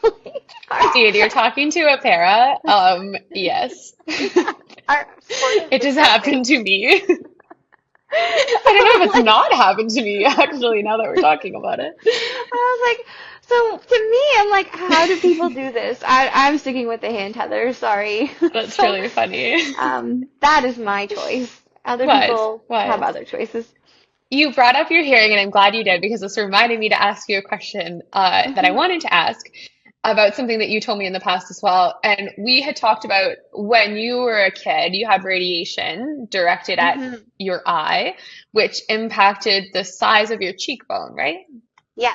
Like, Dude, you're talking to a para. Yes. our sport is It just disgusting. happened to me. I don't know So if it's like, not happened to me, actually, now that we're talking about it. I was like, so to me, I'm like, how do people do this? I'm sticking with the hand tether. Sorry. That's So, really funny. that is my choice. Other Was, people have was. other choices. You brought up your hearing, and I'm glad you did because this reminded me to ask you a question that I wanted to ask. about something that you told me in the past as well. And we had talked about when you were a kid, you had radiation directed at Hmm. your eye, which impacted the size of your cheekbone, right? Yeah.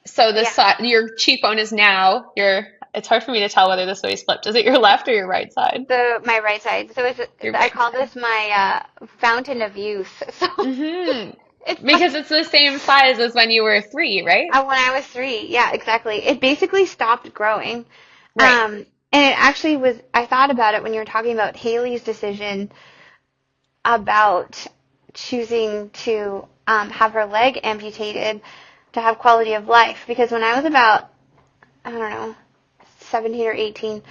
So Yeah. your cheekbone is now it's hard for me to tell whether this way is flipped. Is it your left or your right side? So my right side. So Your I right call side. this my fountain of youth. So Hmm. it's Because like it's the same size as when you were 3, right? when I was 3. Yeah, exactly. It basically stopped growing. Right. And it actually was. I thought about it when you were talking about Haley's decision about choosing to have her leg amputated to have quality of life. Because when I was about, I don't know, 17 or 18,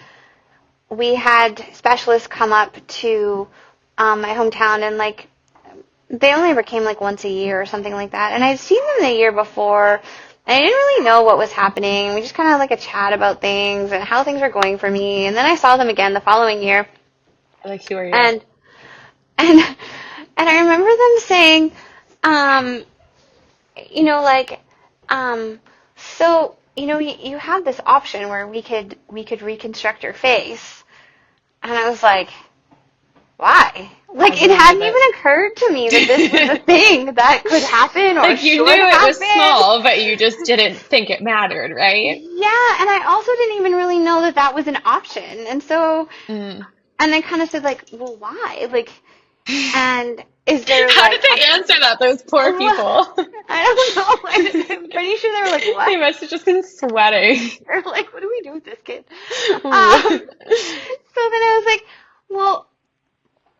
we had specialists come up to my hometown, and like they only ever came like once a year or something like that. And I'd seen them the year before. And I didn't really know what was happening. We just kind of like a chat about things and how things were going for me. And then I saw them again the following year, Like, who are you? and and and I remember them saying, um, like, um, so you have this option where we could reconstruct your face, and I was like, why? I Like, it believe hadn't even occurred to me that this was a it. thing that could happen or Like you should knew it was happen. small, but you just didn't think it mattered, right? Yeah, and I also didn't even really know that that was an option. And so, Mm. and I kind of said, like, well, why? Like, and is there, How did like, they answer that, those poor people? I don't know. I'm pretty sure they were like, what? They must have just been sweating. Or like, what do we do with this kid? Ooh. So then I was like, well,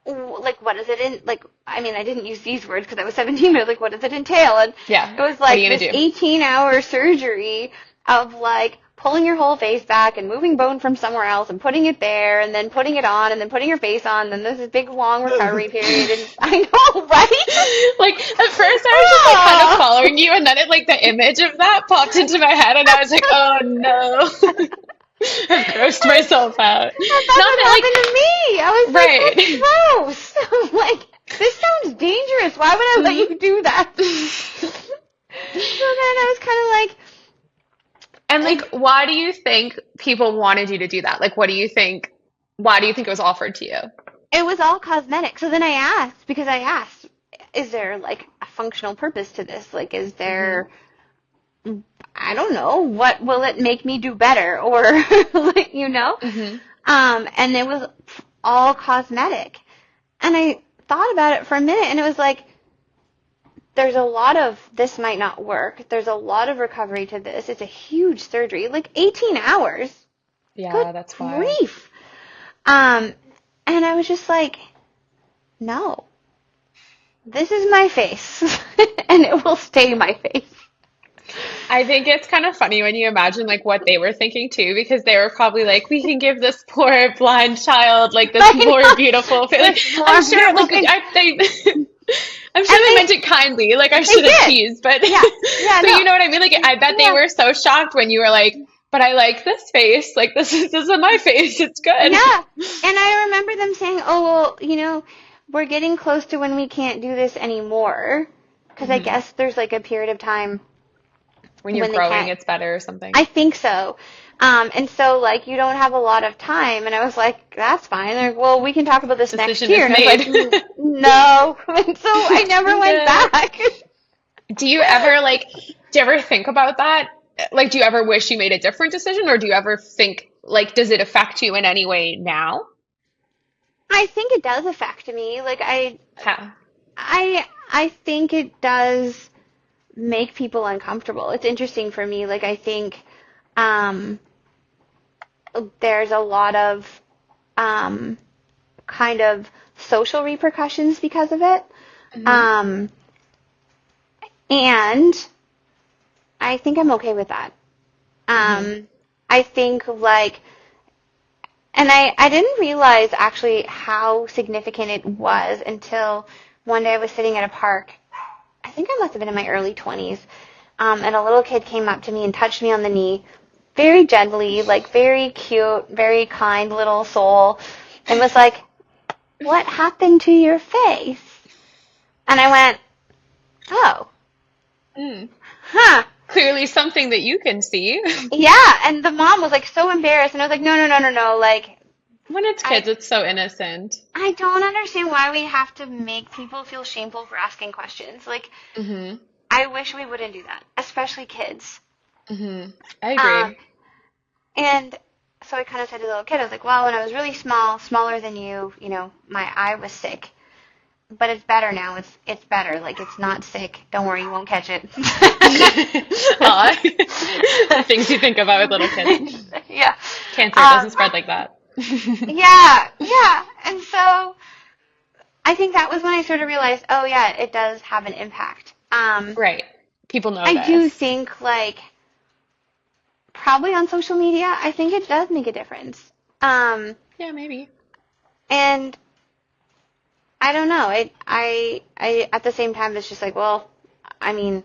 like, what does it like, I mean, I didn't use these words because I was 17, but like, what does it entail? And Yeah. it was What are like you this gonna do? 18-hour surgery of like pulling your whole face back and moving bone from somewhere else and putting it there and then putting it on and then putting your face on. And then there's this big long recovery period. And I know, right? Like at first I was just like kind of Oh, following you, and then it like the image of that popped into my head, and I was like, oh no. I've grossed myself out. that's Not what happened that to me. I was like, that's like gross. I'm like, this sounds dangerous. Why would I let you do that? right. So then I was kind of And like, like, why do you think people wanted you to do that? Like, why do you think it was offered to you? it was all cosmetic. So then because I asked, is there like a functional purpose to this? Like, is Hmm. there, I don't know, what will it make me do better? Or, like, Hmm. and it was all cosmetic. And I thought about it for a minute, and it was like, there's a lot of this might not work. There's a lot of recovery to this. It's a huge surgery, like 18 hours. Good Yeah, that's wild. grief. Um, and I was just like, no, this is my face, and it will stay my face. I think it's kind of funny when you imagine like what they were thinking too, because they were probably like, we can give this poor blind child like this I more know, beautiful face. Like, this I'm more sure, beautiful like face. I'm sure And they meant it kindly. Like I they shouldn't did. tease, but Yeah, yeah, but no, you know what I mean? Like I bet they yeah, were so shocked when you were like, but I like this face. Like this is my face. It's good. yeah. And I remember them saying, oh, well, we're getting close to when we can't do this anymore. Because I Hmm. guess there's like a period of time When you're when they growing, can't. it's better or something. I think so. And so, like, you don't have a lot of time. And I was like, that's fine. They're like, well, we can talk about this next Decision year. is And I was made. like, no. And so I never went Yeah. back. Do you ever think about that? Like, do you ever wish you made a different decision, or do you ever think, like, does it affect you in any way now? I think it does affect me. Like, How? I think it does make people uncomfortable. It's interesting for me. Like, I think, um, there's a lot of, um, kind of social repercussions because of it. Hmm. Um, and I think I'm okay with that. Hmm. I think like, and I didn't realize actually how significant it was until one day I was sitting at a park. I think I must have been in my early 20s. And a little kid came up to me and touched me on the knee very gently, like very cute, very kind little soul, and was like, what happened to your face? And I went, oh, Mm. huh. clearly something that you can see. Yeah, and the mom was like so embarrassed, and I was like, no, no, no, no, no. Like, When it's kids, I it's so innocent. I don't understand why we have to make people feel shameful for asking questions. Like, Hmm. I wish we wouldn't do that, especially kids. Hmm. I Um, agree. and so I kind of said to the little kid, I was like, well, when I was really small, smaller than you know, my eye was sick. But it's better now. It's better. Like, it's not sick. Don't worry, you won't catch it. Aw. The things you think about with little kids. Yeah. Cancer doesn't Um, spread like that. yeah, yeah. And so I think that was when I sort of realized, oh yeah, it does have an impact. Right. People I do notice. think, like, probably on social media, I think it does make a difference. Yeah, maybe. And I don't know. At the same time, it's just like, well, I mean,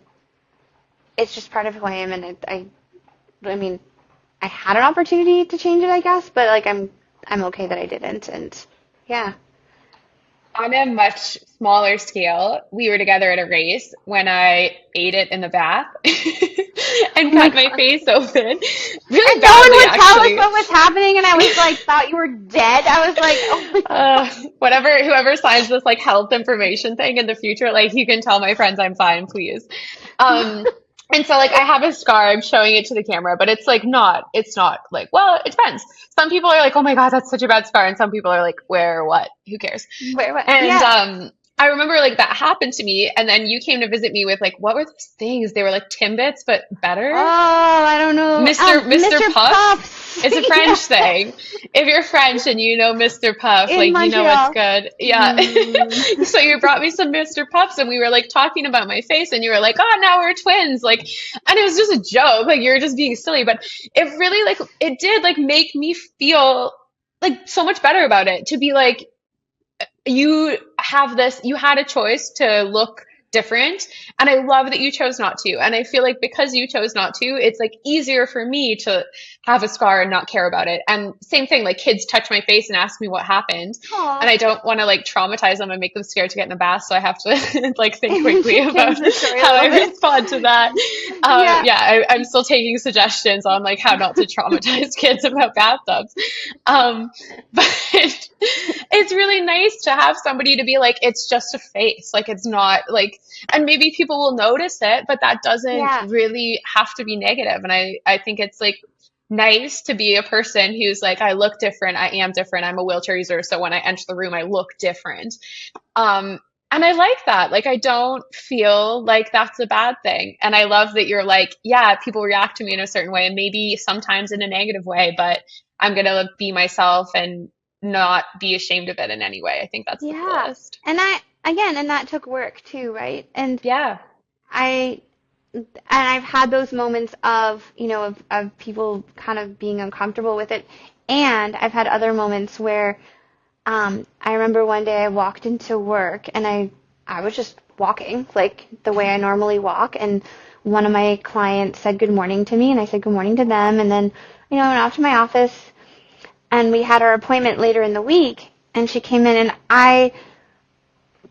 it's just part of who I am, and I mean, I had an opportunity to change it, I guess, but like, I'm okay that I didn't, and yeah. On a much smaller scale, we were together at a race when I ate it in the bath Oh and my cut my God. face open And really no one badly, would tell us actually. what was happening, and I was like, thought you were dead. I was like, oh my God. Whoever signs this like health information thing in the future, like you can tell my friends I'm fine, please. Um, and so like I have a scar, I'm showing it to the camera, but it's not like, well, it depends. Some people are like, oh my God, that's such a bad scar. And some people are like, where, what, who cares? Wait, what? And Yeah. I remember like that happened to me, and then you came to visit me with like what were those things? They were like Timbits, but Oh, better. I don't know. Mr. Mr. Puff. Puffs. It's a Yeah. French thing. If you're French and you know Mr. Puff, In like you know it's Montreal. good. Yeah. Mm. So you brought me some Mr. Puffs and we were like talking about my face and you were like, "Oh, now we're twins." Like, and it was just a joke. Like you were just being silly, but it really like it did like make me feel like so much better about it to be like you had a choice to look different, and I love that you chose not to, and I feel like because you chose not to, it's like easier for me to have a scar and not care about it. And same thing, like kids touch my face and ask me what happened, and Aw. I don't want to like traumatize them and make them scared to get in the bath, so I have to like think quickly about Change the story a how I little bit. respond to that. Yeah. Yeah, I'm still taking suggestions on like how not to traumatize kids about bathtubs. But it's really nice to have somebody to be like, it's just a face. Like, it's not like, and maybe people will notice it, but that doesn't Yeah. really have to be negative. And I think it's like nice to be a person who's like, I look different. I am different. I'm a wheelchair user. So when I enter the room, I look different. Um, and I like that. Like, I don't feel like that's a bad thing. And I love that you're like, yeah, people react to me in a certain way and maybe sometimes in a negative way, but I'm going to be myself and not be ashamed of it in any way. I think that's the Yeah. coolest. And that took work too, right? And Yeah. I and I've had those moments of, you know, of people kind of being uncomfortable with it. And I've had other moments where I remember one day I walked into work and I was just walking like the way I normally walk, and one of my clients said good morning to me and I said good morning to them, and then, you know, I went off to my office and we had our appointment later in the week, and she came in, and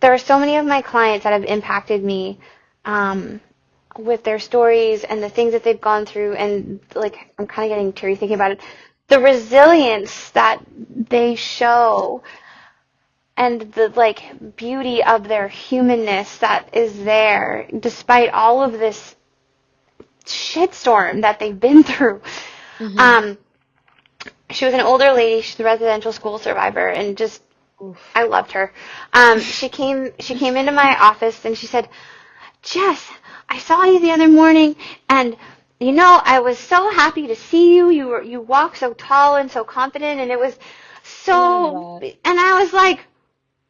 there are so many of my clients that have impacted me with their stories and the things that they've gone through, and like I'm kind of getting teary thinking about it. The resilience that they show and the like beauty of their humanness that is there despite all of this shitstorm that they've been through. Hmm. Um, she was an older lady. She's a residential school survivor, and just I loved her. She came into my office and she said, "Jess, I saw you the other morning, and you know, I was so happy to see you. You walk so tall and so confident, and it was I love so." that. And I was like,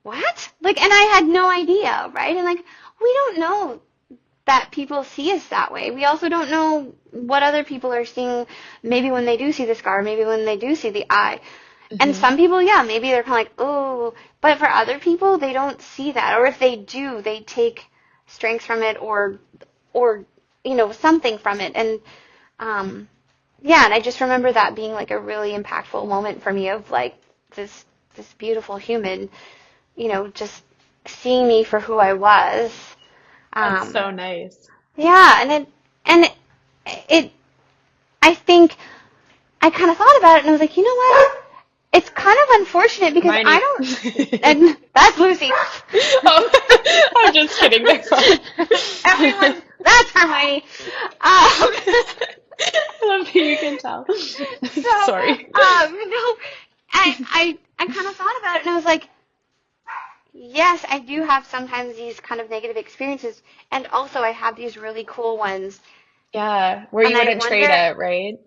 "What?" Like, and I had no idea, right? And like, we don't know that people see us that way. We also don't know what other people are seeing, maybe when they do see the scar, maybe when they do see the eye. And Hmm. some people, yeah, maybe they're kind of like, oh, but for other people, they don't see that. Or if they do, they take strength from it, or, you know, something from it. And, yeah, and I just remember that being like a really impactful moment for me of like this beautiful human, you know, just seeing me for who I was. That's Um, so nice. yeah, and I think I kind of thought about it and I was like, you know what? It's kind of unfortunate because Hermione. I don't, and that's Lucy. Oh, I'm just kidding. They're fine. Everyone, that's Hermione. I love that you can tell. So, Sorry. no, I kind of thought about it and I was like, yes, I do have sometimes these kind of negative experiences, and also I have these really cool ones. Yeah, where you And I wouldn't trade wonder, it, right?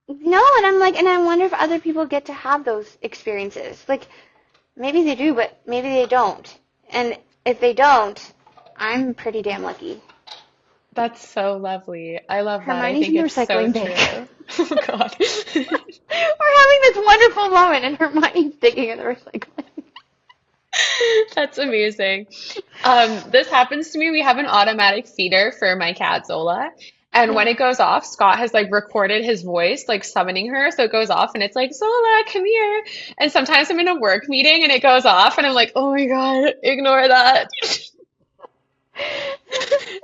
no, and I'm like, and I wonder if other people get to have those experiences. Like, maybe they do, but maybe they don't. And if they don't, I'm pretty damn lucky. That's so lovely. I love that. I Hermione's in think the it's so recycling true. bin. Oh God. We're having this wonderful moment, and Hermione's digging in the recycling. That's amazing. This happens to me. We have an automatic feeder for my cat Zola. And when Yeah. it goes off, Scott has like recorded his voice, like summoning her. So it goes off and it's like, Zola, come here. And sometimes I'm in a work meeting and it goes off and I'm like, oh my God, ignore that.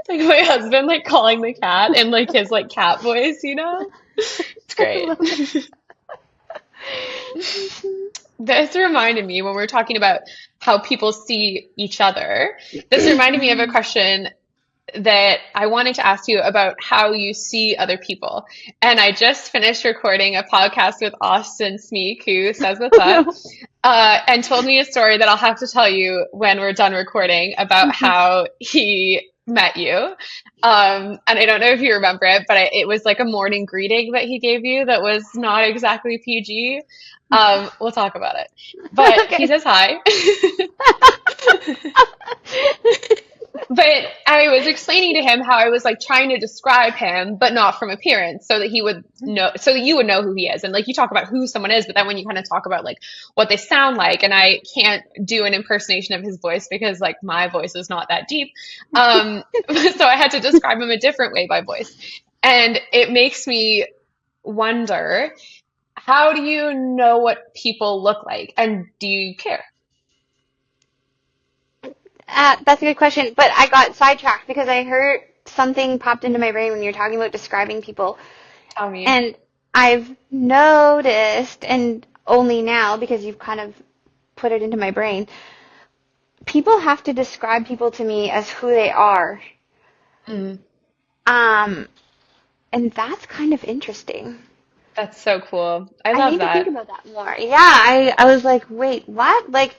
Like my husband like calling the cat in like his like cat voice, you know? It's I great. love it. This reminded me when we were talking about how people see each other. This reminded me of a question that I wanted to ask you about how you see other people. And I just finished recording a podcast with Austin Smeek, who says what's Oh, up, no. and told me a story that I'll have to tell you when we're done recording about how he met you. And I don't know if you remember it, but it was like a morning greeting that he gave you that was not exactly PG. We'll talk about it. But he Okay. says hi. But I was explaining to him how I was like trying to describe him, but not from appearance, so that he would know, so that you would know who he is. And like you talk about who someone is, but then when you kind of talk about like what they sound like, and I can't do an impersonation of his voice because like my voice is not that deep. So I had to describe him a different way by voice. And it makes me wonder, how do you know what people look like? And do you care? That's a good question, but I got sidetracked because I heard something popped into my brain when you were talking about describing people. Tell me. And I've noticed, and only now because you've kind of put it into my brain, people have to describe people to me as who they are. Mm. And that's kind of interesting. That's so cool. I I love need to think that. about that more. Yeah, I was like, wait, what? Like,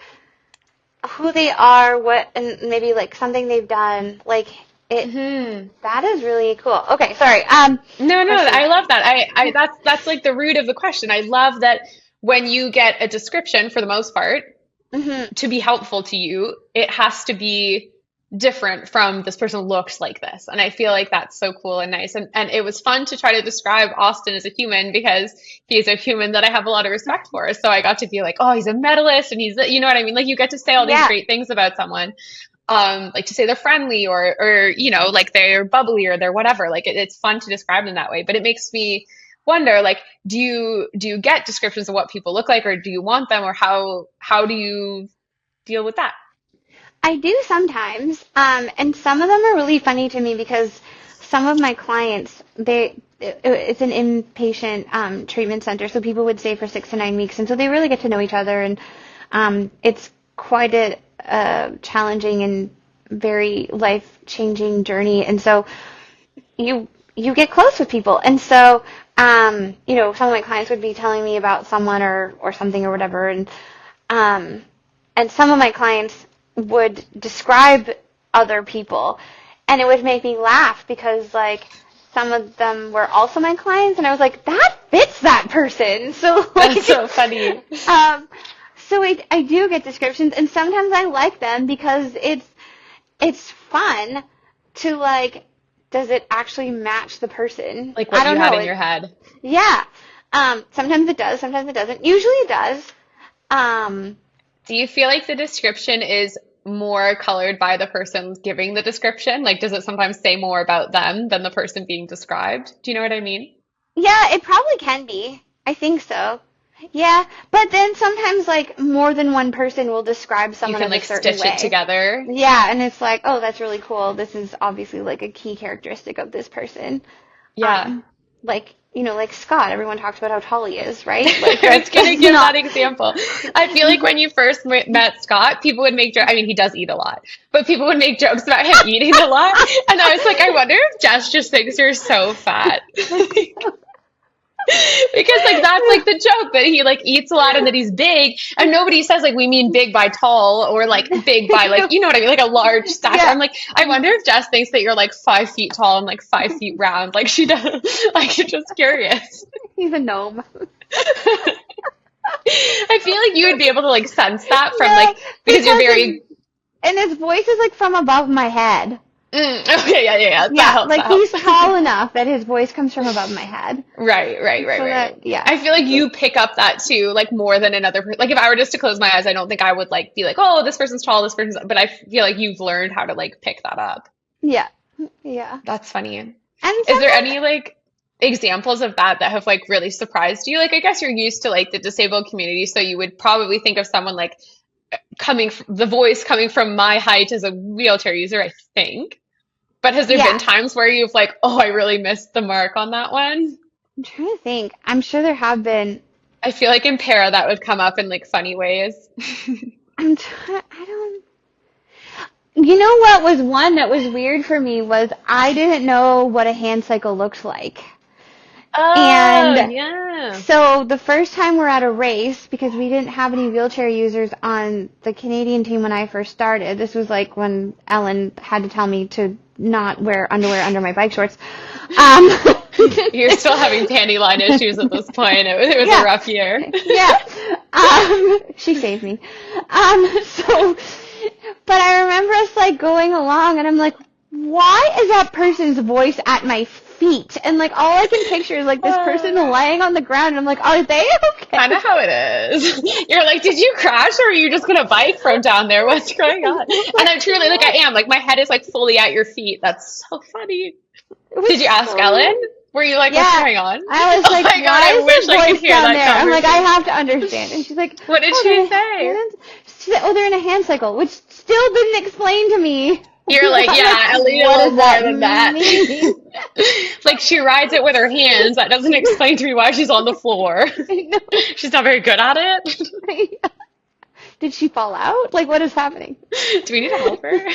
who they are, what, and maybe like something they've done. Like, that is really cool. Okay, sorry. No, Question. I love that. That's like the root of the question. I love that when you get a description, for the most part, Hmm. to be helpful to you, it has to be different from this person looks like this. And I feel like that's so cool and nice. And it was fun to try to describe Austin as a human because he's a human that I have a lot of respect for. So I got to be like, oh, he's a medalist and you know what I mean? Like you get to say all these Yeah. great things about someone. Like to say they're friendly or you know, like they're bubbly or they're whatever. Like it's fun to describe them that way. But it makes me wonder, like, do you get descriptions of what people look like, or do you want them, or how do you deal with that? I do sometimes, and some of them are really funny to me because some of my clients, it's an inpatient treatment center, so people would stay for 6 to 9 weeks, and so they really get to know each other, and it's quite a challenging and very life-changing journey, and so you get close with people, and so some of my clients would be telling me about someone or something or whatever, um, and some of my clients would describe other people, and it would make me laugh because like some of them were also my clients, and I was like, that fits that person. So That's like, so funny. um, so I do get descriptions, and sometimes I like them because it's fun to like, does it actually match the person? Like I what you don't had know. in your head. Yeah. Sometimes it does, sometimes it doesn't. Usually it does. Um, Do you feel like the description is more colored by the person giving the description? Like, does it sometimes say more about them than the person being described? Do you know what I mean? Yeah, it probably can be. I think so. Yeah, but then sometimes like more than one person will describe You someone can as a like certain stitch it way. together. Yeah, and it's like, oh, that's really cool. This is obviously like a key characteristic of this person. Yeah. like, like Scott, everyone talks about how tall he is, right? Like, I was going to that's give not, that example. I feel like when you first met Scott, people would make jokes. I mean, he does eat a lot, but people would make jokes about him eating a lot. And I was like, I wonder if Jess just thinks you're so fat. Because like that's like the joke that he like eats a lot and that he's big, and nobody says like we mean big by tall or like big by like you know what I mean, like a large stature. Yeah. I'm like, I wonder if Jess thinks that you're like 5 feet tall and like 5 feet round, like she does. Like you're just curious. He's a gnome. I feel like you would be able to like sense that from No, like because you're very and his voice is like from above my head. okay, yeah. That Yeah, helps, like that he's helps. tall enough that his voice comes from above my head. Right. So that, yeah. I feel like you pick up that too, like more than another person. Like if I were just to close my eyes, I don't think I would like be like, oh, this person's tall, this person's. But I feel like you've learned how to like pick that up. Yeah. That's funny. And Is there any like examples of that have like really surprised you? Like I guess you're used to like the disabled community, so you would probably think of someone like the voice coming from my height as a wheelchair user, I think. But has there Yeah. been times where you've like, oh, I really missed the mark on that one? I'm trying to think. I'm sure there have been. I feel like in para that would come up in like funny ways. I don't. You know what was one that was weird for me was I didn't know what a hand cycle looked like. Oh, And yeah. so the first time we're at a race, because we didn't have any wheelchair users on the Canadian team when I first started, this was like when Ellen had to tell me to not wear underwear under my bike shorts. You're still having panty line issues at this point. It was Yeah. a rough year. Yeah. She saved me. But I remember us like going along and I'm like, why is that person's voice at my feet? And like all I can picture is like this person laying on the ground and I'm like, are they okay? Kind of how it is. You're like, did you crash or are you just gonna bike from down there? What's going on? And I'm truly like I am. Like my head is like fully at your feet. That's so funny. Did you ask Ellen? Were you like, what's going on? I was like, oh my God, why I is wish the I could voice hear down that there? I'm like, I conversation. have to understand. And she's like, What did "Oh, she they're in say? hands?" She said, oh, they're in a hand cycle, which still didn't explain to me. You're like, yeah, at least a What little does more that than that. mean? Like she rides it with her hands. That doesn't explain to me why she's on the floor. I know. She's not very good at it. Did she fall out? Like, what is happening? Do we need to help her?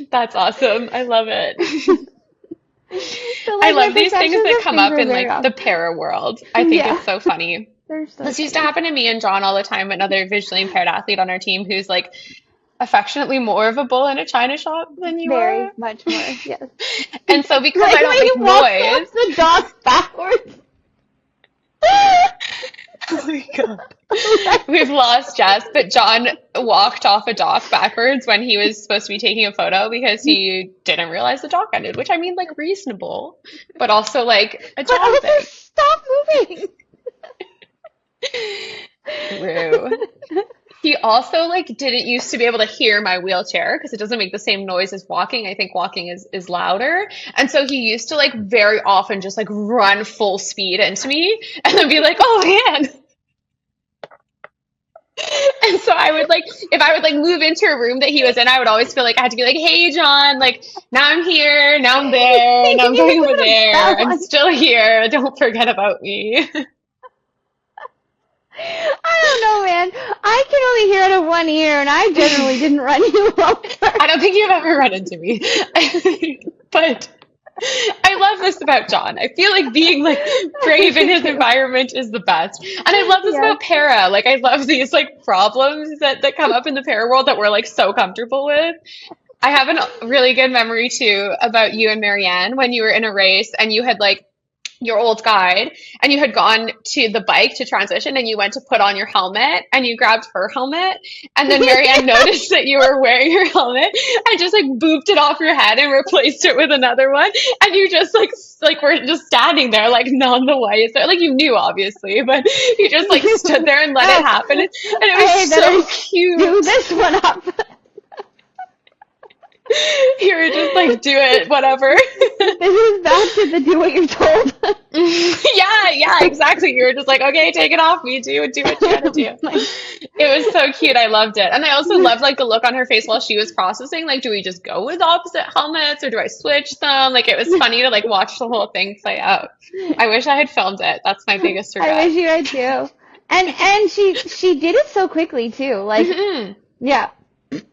That's awesome. I love it. So, I like, my love these things perceptions that of come things up are in very like off. the para world. I think Yeah. it's so funny. They're so This used to funny. happen to me and John all the time, another visually impaired athlete on our team who's like affectionately more of a bull in a china shop than you Very are. much more, yes. And so because Like I don't when make you walk noise, off the dock backwards. oh my God. We've lost Jess, but John walked off a dock backwards when he was supposed to be taking a photo because he didn't realize the dock ended, which I mean, like, reasonable, but also, like, a But John also thing. stop moving. True. He also, like, didn't used to be able to hear my wheelchair because it doesn't make the same noise as walking. I think walking is louder. And so he used to, like, very often just, like, run full speed into me and then be like, oh, man. And so I would like, if I would like move into a room that he was in, I would always feel like I had to be like, hey, John, like now I'm here, now I'm there, now I'm going over there. I'm still here. Don't forget about me. I don't know, man. I can only hear out of one ear, and I generally didn't run you over. I don't think you've ever run into me. But I love this about John. I feel like being like brave in his environment is the best. And I love this about para. Like I love these like problems that come up in the para world that we're like so comfortable with. I have a really good memory too about you and Marianne when you were in a race and you had like your old guide and you had gone to the bike to transition and you went to put on your helmet and you grabbed her helmet and then Marianne noticed that you were wearing your helmet and just like booped it off your head and replaced it with another one and you just like were just standing there like none the way so like you knew obviously but you just like stood there and let it happen and it was so cute. Do this one up. You were just like do it whatever. is back to the do what you're told. Yeah, exactly. You were just like, okay, take it off me. Do what you gotta do. It was so cute. I loved it. And I also loved like the look on her face while she was processing. Like, do we just go with opposite helmets or do I switch them? Like, it was funny to like watch the whole thing play out. I wish I had filmed it. That's my biggest regret. I wish you had too. And she did it so quickly too. Like, yeah.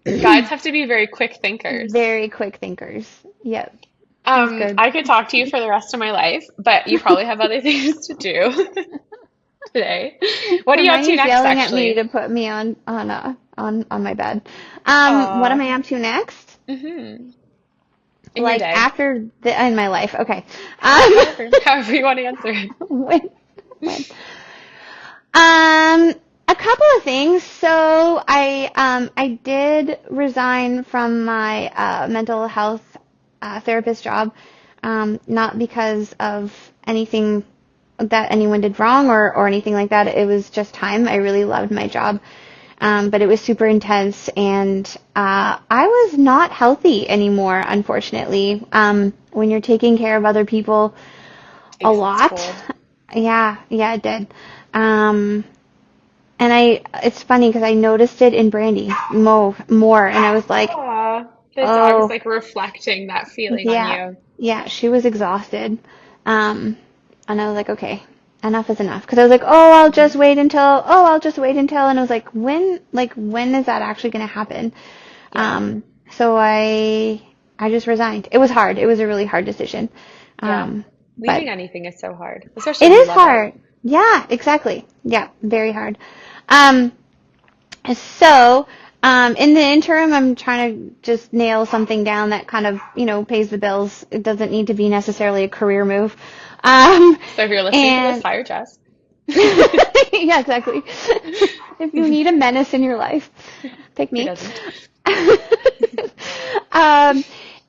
Guides have to be very quick thinkers. Very quick thinkers. Yep. I could talk to you for the rest of my life, but you probably have other things to do today. What are you up to next, yelling actually? at me to put me on my bed. What am I up to next? In like your day. after in my life. Okay. However you want to answer it. when? A couple of things. So I did resign from my mental health therapist job, not because of anything that anyone did wrong or anything like that. It was just time. I really loved my job, but it was super intense, and I was not healthy anymore, unfortunately. When you're taking care of other people a lot, yeah, it did. And it's funny because I noticed it in Brandy more, and I was like, the dog's like reflecting that feeling on you. Yeah, she was exhausted. And I was like, okay, enough is enough. Because I was like, I'll just wait until, and I was like, when is that actually going to happen? Yeah. So I just resigned. It was hard. It was a really hard decision. Leaving anything is so hard. Especially it is hard. Yeah, exactly. Yeah, very hard. So, in the interim, I'm trying to just nail something down that kind of, pays the bills. It doesn't need to be necessarily a career move. So if you're listening to this, hire Jess. Yeah, exactly. If you need a menace in your life, pick me.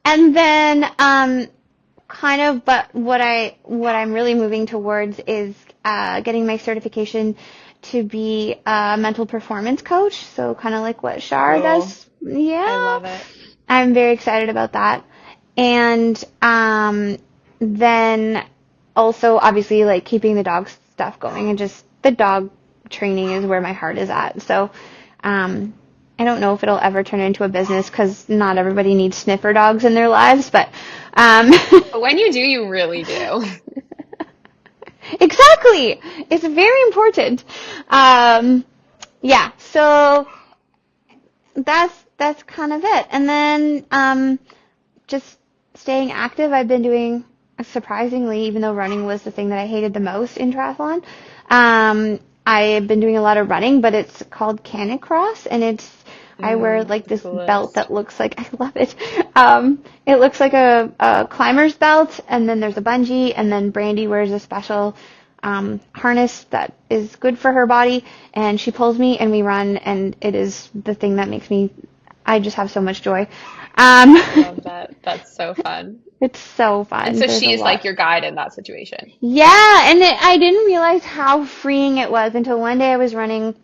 And then, but what I'm really moving towards is getting my certification to be a mental performance coach. So kind of like what Shar does. Yeah. I love it. I'm very excited about that. And then also obviously like keeping the dog stuff going, and just the dog training is where my heart is at. So I don't know if it'll ever turn into a business because not everybody needs sniffer dogs in their lives, but when you do, you really do. Exactly. It's very important. Yeah. So that's kind of it. And then just staying active. I've been doing, surprisingly, even though running was the thing that I hated the most in triathlon, I've been doing a lot of running, but it's called Canicross, and I wear like this belt that looks like, I love it. It looks like a climber's belt, and then there's a bungee, and then Brandy wears a special harness that is good for her body, and she pulls me and we run, and it is the thing that makes me, I just have so much joy. I love that. That's so fun. It's so fun. And so she's like your guide in that situation. Yeah, and I didn't realize how freeing it was until one day I was running,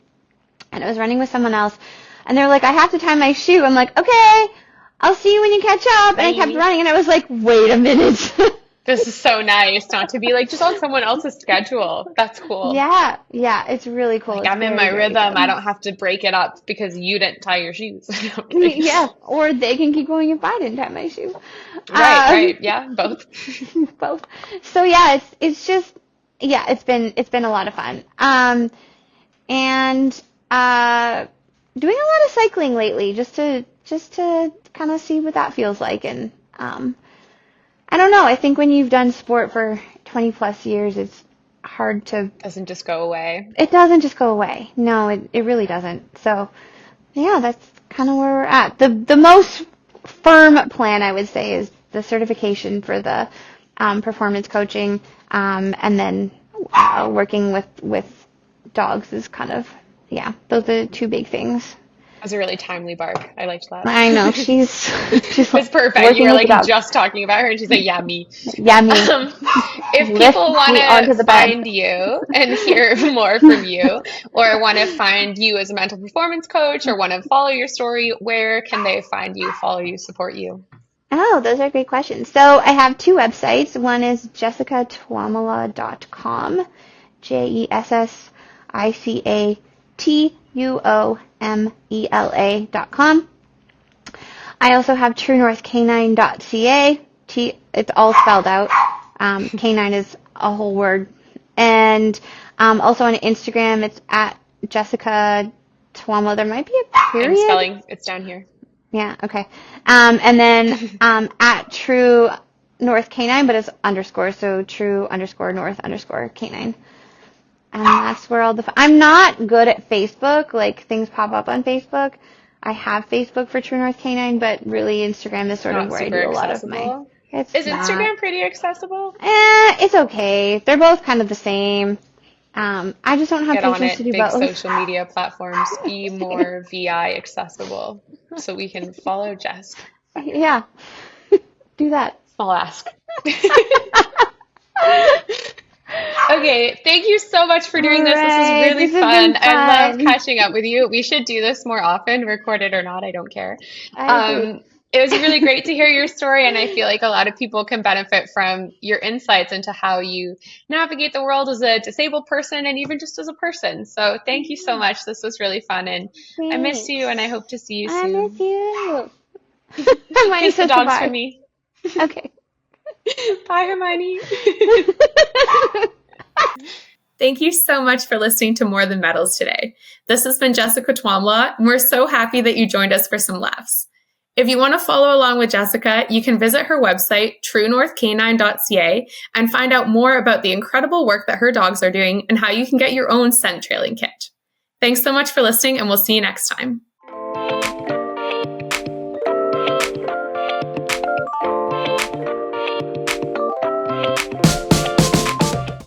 and I was running with someone else, and they're like, I have to tie my shoe. I'm like, okay, I'll see you when you catch up. And I kept running, and I was like, wait a minute. This is so nice not to be like just on someone else's schedule. That's cool. Yeah, it's really cool. Like, I'm in my rhythm. I don't have to break it up because you didn't tie your shoes. Yeah, or they can keep going if I didn't tie my shoe. Right. Yeah, both. Both. So yeah, it's just, yeah, it's been a lot of fun. And doing a lot of cycling lately, just to kind of see what that feels like. And I don't know. I think when you've done sport for 20 plus years, it's hard to. Doesn't just go away. It doesn't just go away. No, it really doesn't. So yeah, that's kind of where we're at. The most firm plan, I would say, is the certification for the performance coaching, and then working with dogs is kind of, yeah, those are the two big things. That was a really timely bark. I liked that. I know. She's it's perfect. You were like just talking about her, and she's like, yeah, me. Yeah, me. If people want to find you and hear more from you, or want to find you as a mental performance coach, or want to follow your story, where can they find you, follow you, support you? Oh, those are great questions. So I have two websites. One is jessicatuomela.com, JESSICATUOMELA.com. I also have truenorthcanine.ca. It's all spelled out. Canine is a whole word. And also on Instagram, it's at Jessica Tuomela. There might be a period. I'm spelling. It's down here. Yeah, okay. And then at True North Canine, but it's underscore, so true_north_canine. And that's where all I'm not good at Facebook, like things pop up on Facebook. I have Facebook for True North Canine, but really Instagram is sort of where I do a lot of my... Is Instagram pretty accessible? It's okay. They're both kind of the same. I just don't have patience to do both. Big social media platforms, be more VI accessible so we can follow Jess. Yeah, do that. Small ask. Okay, thank you so much for doing this. This was really fun. I love catching up with you. We should do this more often, recorded or not, I don't care. I agree. It was really great to hear your story, and I feel like a lot of people can benefit from your insights into how you navigate the world as a disabled person and even just as a person. So thank you so much. This was really fun, and Thanks. I miss you, and I hope to see you soon. I miss you. Kiss the dogs for me. Okay. Bye, Hermione. Thank you so much for listening to More Than Medals today. This has been Jessica Tuomela, and we're so happy that you joined us for some laughs. If you want to follow along with Jessica, you can visit her website, truenorthcanine.ca, and find out more about the incredible work that her dogs are doing and how you can get your own scent trailing kit. Thanks so much for listening, and we'll see you next time.